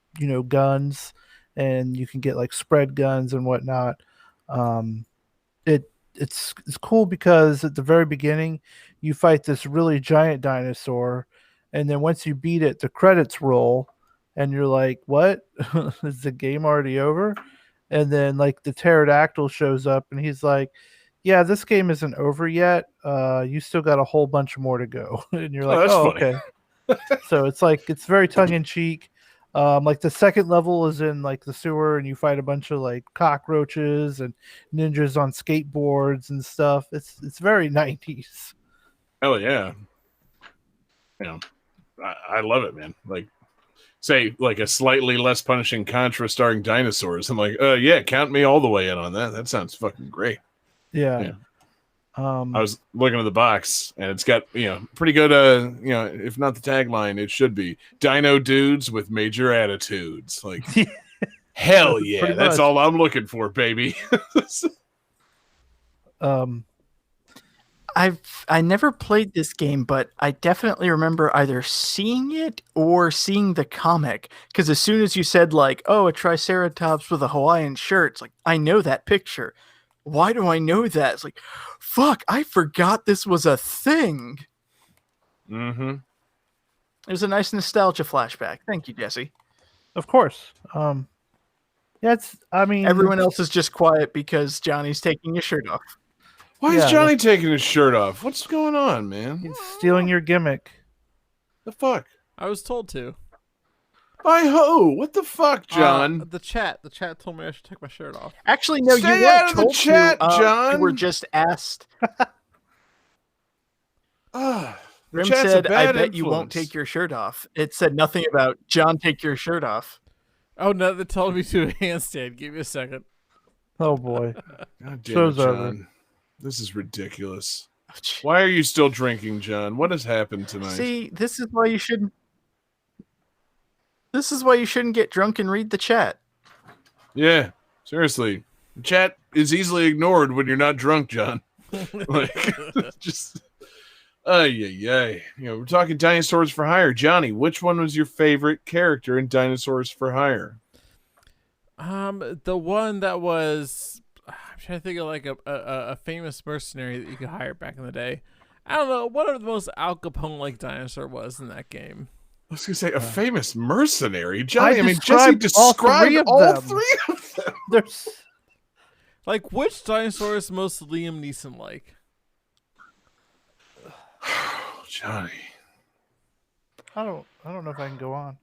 guns, and you can get like spread guns and whatnot. It's cool because at the very beginning you fight this really giant dinosaur, and then once you beat it, the credits roll, and you're like, "What? Is the game already over?" And then like the pterodactyl shows up, and he's like, "Yeah, this game isn't over yet. You still got a whole bunch more to go." And you're like, "Oh, okay." So it's very tongue in cheek. Like the second level is in like the sewer, and you fight a bunch of like cockroaches and ninjas on skateboards and stuff. It's very 90s. Hell yeah. I love it, man. Like say like a slightly less punishing Contra starring dinosaurs, I'm like, yeah, count me all the way in on that. That sounds fucking great. Yeah. I was looking at the box, and it's got pretty good. If not the tagline, it should be Dino Dudes with Major Attitudes. Like, hell yeah, that's all I'm looking for, baby. I never played this game, but I definitely remember either seeing it or seeing the comic. Because as soon as you said like, "Oh, a Triceratops with a Hawaiian shirt," it's like I know that picture. Why do I know that? It's like, fuck, I forgot this was a thing. Mm-hmm. It was a nice nostalgia flashback. Thank you, Jesse. Of course. Everyone else is just quiet because Johnny's taking his shirt off. Why is Johnny taking his shirt off? What's going on, man? He's stealing your gimmick. The fuck? I was told to. By who? What the fuck, John? The chat told me I should take my shirt off. Actually, no, Stay you out weren't of the told chat, to. John. You were just asked. Grim Chat's said, a bad "I bet you won't influence." take your shirt off." It said nothing about John. Take your shirt off. Oh no, they're telling me to a handstand. Give me a second. Oh boy. God damn Show's it, John. over. This is ridiculous. Why are you still drinking, John? What has happened tonight? See, this is why you shouldn't. This is why you shouldn't get drunk and read the chat. Yeah, seriously. The chat is easily ignored when you're not drunk, John. Like, just... Ay. We're talking Dinosaurs for Hire. Johnny, which one was your favorite character in Dinosaurs for Hire? The one that was... I'm trying to think of like a famous mercenary that you could hire back in the day. I don't know. Whatever the most Al Capone-like dinosaur was in that game. I was going to say a famous mercenary. Johnny, Jesse described all three of them. There's... Like, which dinosaur is most Liam Neeson-like? Johnny. I don't know if I can go on.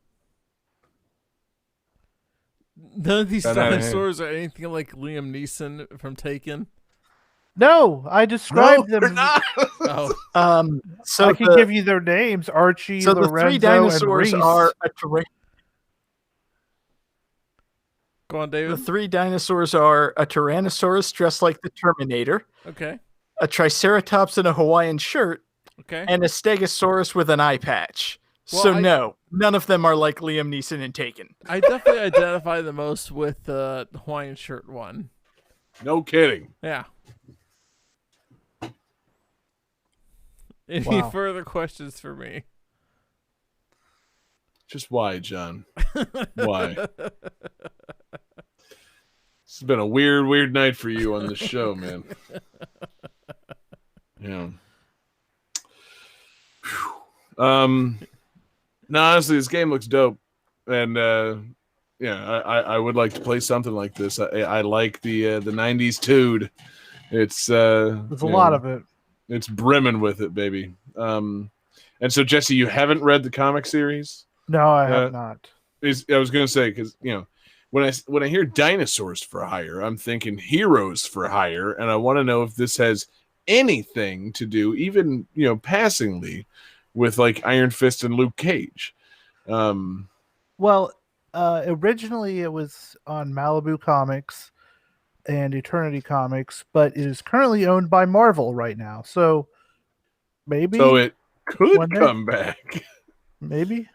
None of these dinosaurs are anything like Liam Neeson from Taken. No, I described them. They're not. So I can give you their names: Archie, so Lorenzo, the three dinosaurs and Reese. are Go on, David. The three dinosaurs are a Tyrannosaurus dressed like the Terminator, Okay. a Triceratops in a Hawaiian shirt, Okay. and a Stegosaurus with an eye patch. Well, No, none of them are like Liam Neeson in Taken. I definitely identify the most with the Hawaiian shirt one. No kidding. Yeah. Any Wow. further questions for me? Just why, John? Why? It's been a weird night for you on this show, man. Yeah. No, honestly, this game looks dope, and I would like to play something like this. I like the '90s tude. It's There's a lot of it. It's brimming with it, baby. And so, Jesse, you haven't read the comic series? No, I have not. I was going to say, because when I hear Dinosaurs for Hire, I'm thinking Heroes for Hire, and I want to know if this has anything to do, even passingly, with like Iron Fist and Luke Cage. Well, originally it was on Malibu Comics and Eternity Comics, but it is currently owned by Marvel right now. So maybe. So it could come back. Maybe.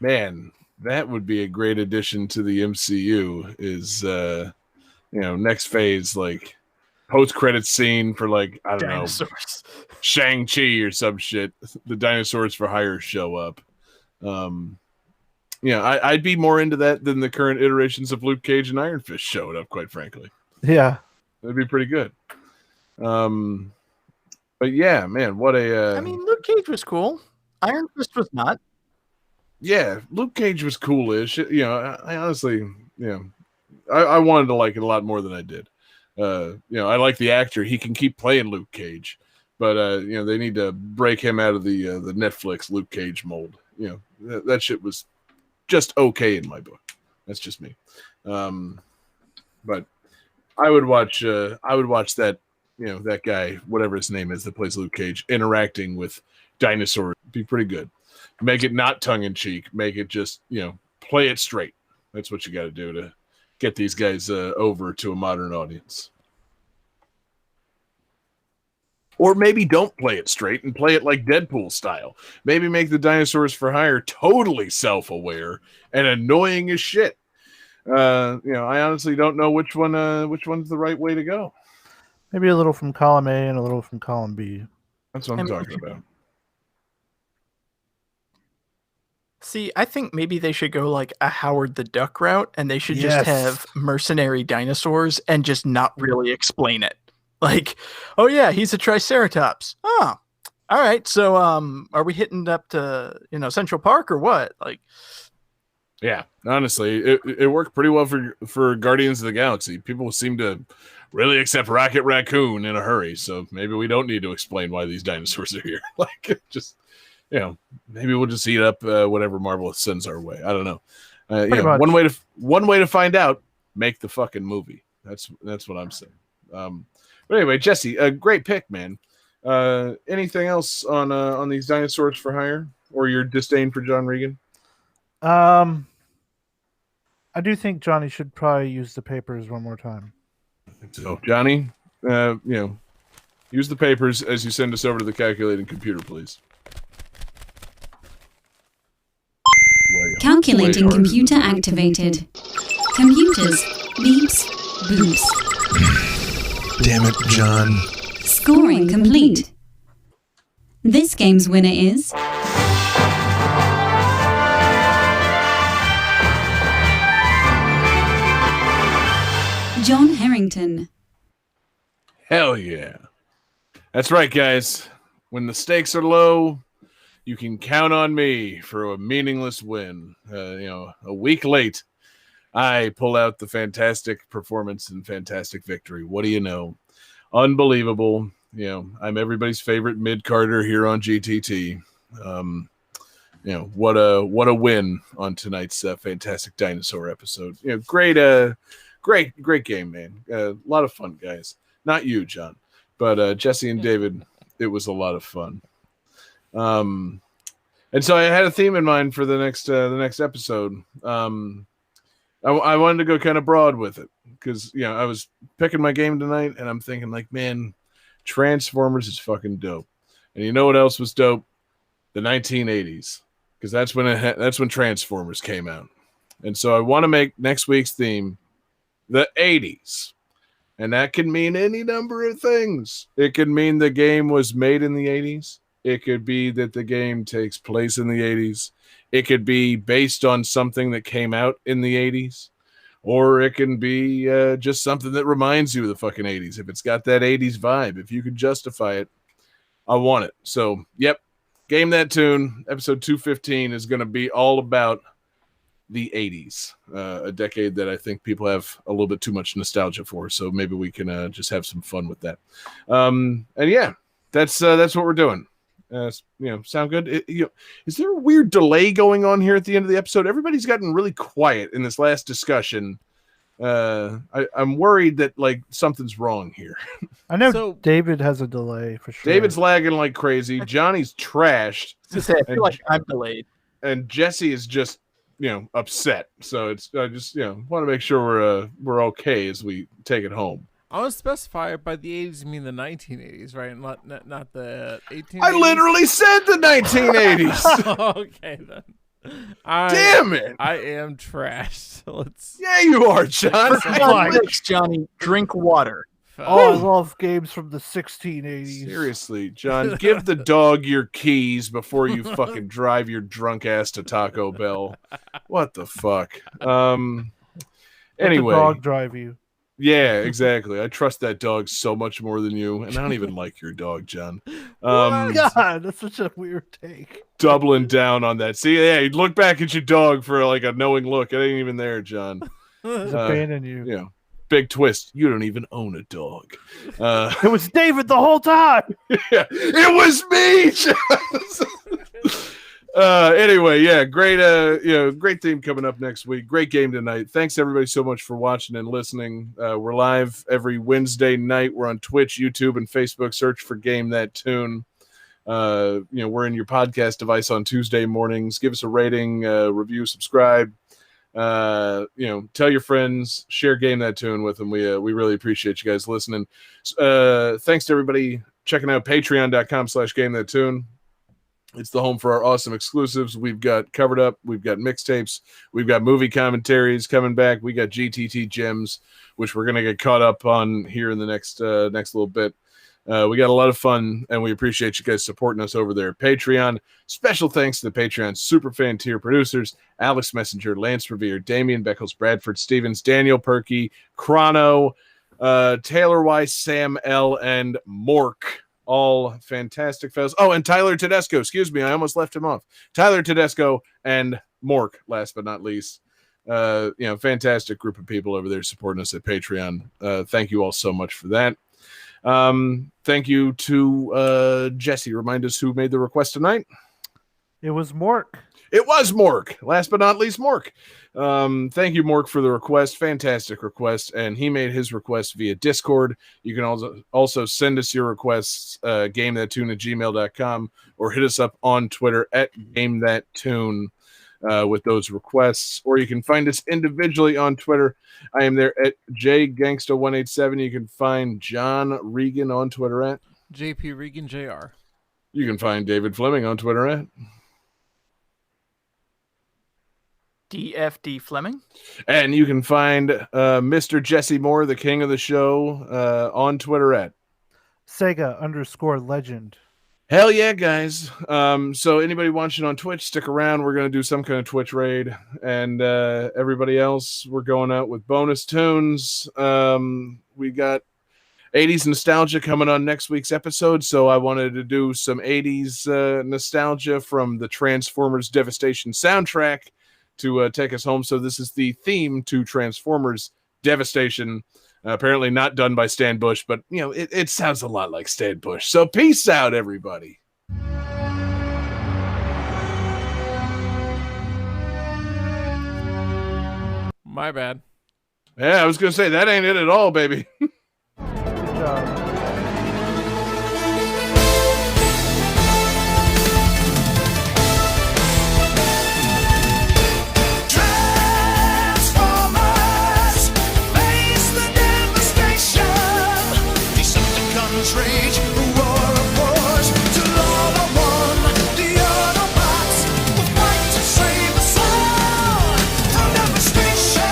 Man, that would be a great addition to the MCU. Is next phase, like post-credit scene for like I don't know, Shang-Chi or some shit. The Dinosaurs for Hire show up. I'd be more into that than the current iterations of Luke Cage and Iron Fist showing up, quite frankly. Yeah. That'd be pretty good. But yeah, man, what a I mean, Luke Cage was cool. Iron Fist was not. Yeah, Luke Cage was coolish. I honestly, I wanted to like it a lot more than I did. I like the actor. He can keep playing Luke Cage, but they need to break him out of the Netflix Luke Cage mold. That shit was just okay in my book. That's just me. But I would watch that, that guy, whatever his name is that plays Luke Cage, interacting with dinosaurs. It'd be pretty good. Make it not tongue in cheek. Make it just, play it straight. That's what you got to do to get these guys over to a modern audience. Or maybe don't play it straight and play it like Deadpool style. Maybe make the Dinosaurs for Hire totally self-aware and annoying as shit. I honestly don't know which one's the right way to go. Maybe a little from column A and a little from column B. That's what I'm talking about. See, I think maybe they should go like a Howard the Duck route, and they should just have mercenary dinosaurs and just not really explain it. Like, oh yeah, he's a Triceratops. Oh, all right. So, are we hitting up to Central Park or what? Like, yeah, honestly, it worked pretty well for Guardians of the Galaxy. People seem to really accept Rocket Raccoon in a hurry, so maybe we don't need to explain why these dinosaurs are here. Like, just maybe we'll just eat up whatever Marvel sends our way. I don't know. One way to find out: make the fucking movie. That's what I'm saying. But anyway, Jesse, a great pick, man. Anything else on these Dinosaurs for Hire or your disdain for John Regan? I do think Johnny should probably use the papers one more time. So, Johnny, use the papers as you send us over to the calculating computer, please. Calculating computer activated. Computers, beeps, boops. Damn it, John. Scoring complete. This game's winner is... John Harrington. Hell yeah. That's right, guys. When the stakes are low, you can count on me for a meaningless win. A week late, I pull out the fantastic performance and fantastic victory. What do you know? Unbelievable. I'm everybody's favorite mid-carder here on GTT. What a win on tonight's fantastic dinosaur episode. Great game, man. A lot of fun, guys. Not you, John, but Jesse and David. It was a lot of fun. And so I had a theme in mind for the next episode. I wanted to go kind of broad with it because I was picking my game tonight, and I'm thinking like, man, Transformers is fucking dope. And you know what else was dope? The 1980s, because that's when Transformers came out. And so I want to make next week's theme the 80s. And that can mean any number of things. It could mean the game was made in the 80s. It could be that the game takes place in the 80s. It could be based on something that came out in the 80s. Or it can be just something that reminds you of the fucking 80s. If it's got that 80s vibe, if you could justify it, I want it. So, yep, Game That Tune, episode 215 is going to be all about the 80s, a decade that I think people have a little bit too much nostalgia for. So maybe we can just have some fun with that. And yeah, that's what we're doing. Sound good? Is there a weird delay going on here at the end of the episode? Everybody's gotten really quiet in this last discussion. I'm worried that like something's wrong here. I know David has a delay for sure. David's lagging like crazy. Johnny's trashed. I feel like I'm delayed. And Jesse is just upset. So I just want to make sure we're okay as we take it home. I want to specify by the 80s, you mean the 1980s, right? Not the 1880s? I literally said the 1980s. Okay, then. Damn it. I am trash. So Yeah, you are, John. Johnny, drink water. Oh, I love games from the 1680s. Seriously, John, give the dog your keys before you fucking drive your drunk ass to Taco Bell. What the fuck? Anyway. Let the dog drive you. Yeah, exactly. I trust that dog so much more than you, and I don't even like your dog, John. God, that's such a weird take. Doubling down on that. See, yeah, you look back at your dog for like a knowing look. It ain't even there, John. He's abandoning you. Yeah. Big twist. You don't even own a dog. It was David the whole time. Yeah, it was me, John. Anyway, yeah, great theme coming up next week. Great game tonight. Thanks everybody so much for watching and listening. We're live every Wednesday night. We're on Twitch, YouTube, and Facebook. Search for Game That Tune. we're in your podcast device on Tuesday mornings. Give us a rating, review, subscribe. Tell your friends, share Game That Tune with them. We really appreciate you guys listening. Thanks to everybody checking out patreon.com/Game That Tune. It's the home for our awesome exclusives. We've got Covered Up. We've got mixtapes. We've got movie commentaries coming back. We got GTT gems, which we're going to get caught up on here in the next little bit. We got a lot of fun, and we appreciate you guys supporting us over there at Patreon. Special thanks to the Patreon Superfan tier producers, Alex Messenger, Lance Revere, Damian Beckles, Bradford Stevens, Daniel Perky, Chrono, Taylor Weiss, Sam L., and Mork. All fantastic fellows. Oh, and Tyler Tedesco. Excuse me, I almost left him off. Tyler Tedesco and Mork, last but not least. Fantastic group of people over there supporting us at Patreon. Thank you all so much for that. Thank you to Jesse. Remind us who made the request tonight. It was Mork. It was Mork. Last but not least, Mork. Thank you, Mork, for the request. Fantastic request. And he made his request via Discord. You can also send us your requests, gamethattune@gmail.com, or hit us up on Twitter at gamethattune with those requests. Or you can find us individually on Twitter. I am there at jgangsta187. You can find John Regan on Twitter at JP Regan JR. You can find David Fleming on Twitter at DFD Fleming. And you can find Mr. Jesse Moore, the king of the show, on Twitter at Sega_legend. Hell yeah, guys. So anybody watching on Twitch, stick around. We're going to do some kind of Twitch raid. And everybody else, we're going out with bonus tunes. We got 80s nostalgia coming on next week's episode. So I wanted to do some 80s nostalgia from the Transformers Devastation soundtrack to take us home. So this is the theme to Transformers Devastation. Apparently not done by Stan Bush, but it sounds a lot like Stan Bush. So peace out, everybody. My bad. Yeah, I was gonna say that ain't it at all, baby. Good job. Rage, war of wars, till all are one. The Autobots will fight to save us all from devastation.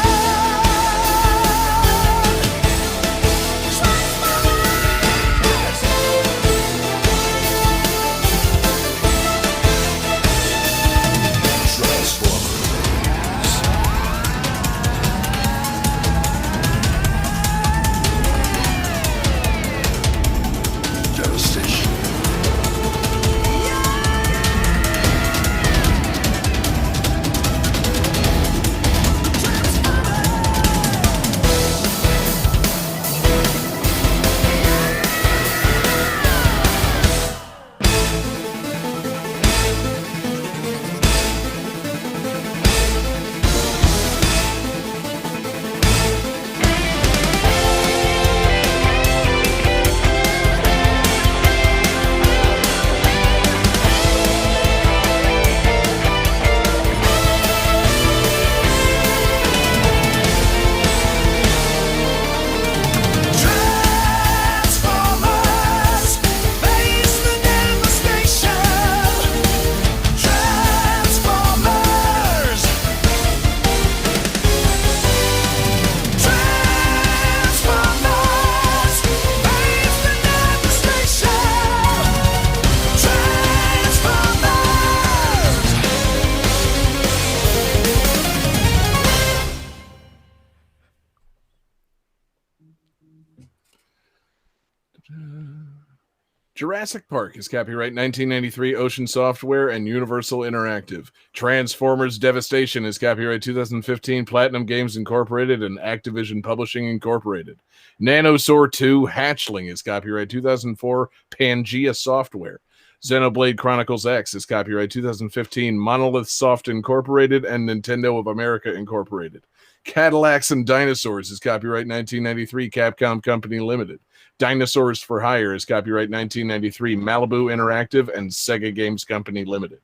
Jurassic Park is copyright 1993 Ocean Software and Universal Interactive. Transformers Devastation is copyright 2015 Platinum Games Incorporated and Activision Publishing Incorporated. Nanosaur 2 Hatchling is copyright 2004 Pangea Software. Xenoblade Chronicles X is copyright 2015 Monolith Soft Incorporated and Nintendo of America Incorporated. Cadillacs and Dinosaurs is copyright 1993, Capcom Company Limited. Dinosaurs for Hire is copyright 1993, Malibu Interactive and Sega Games Company Limited.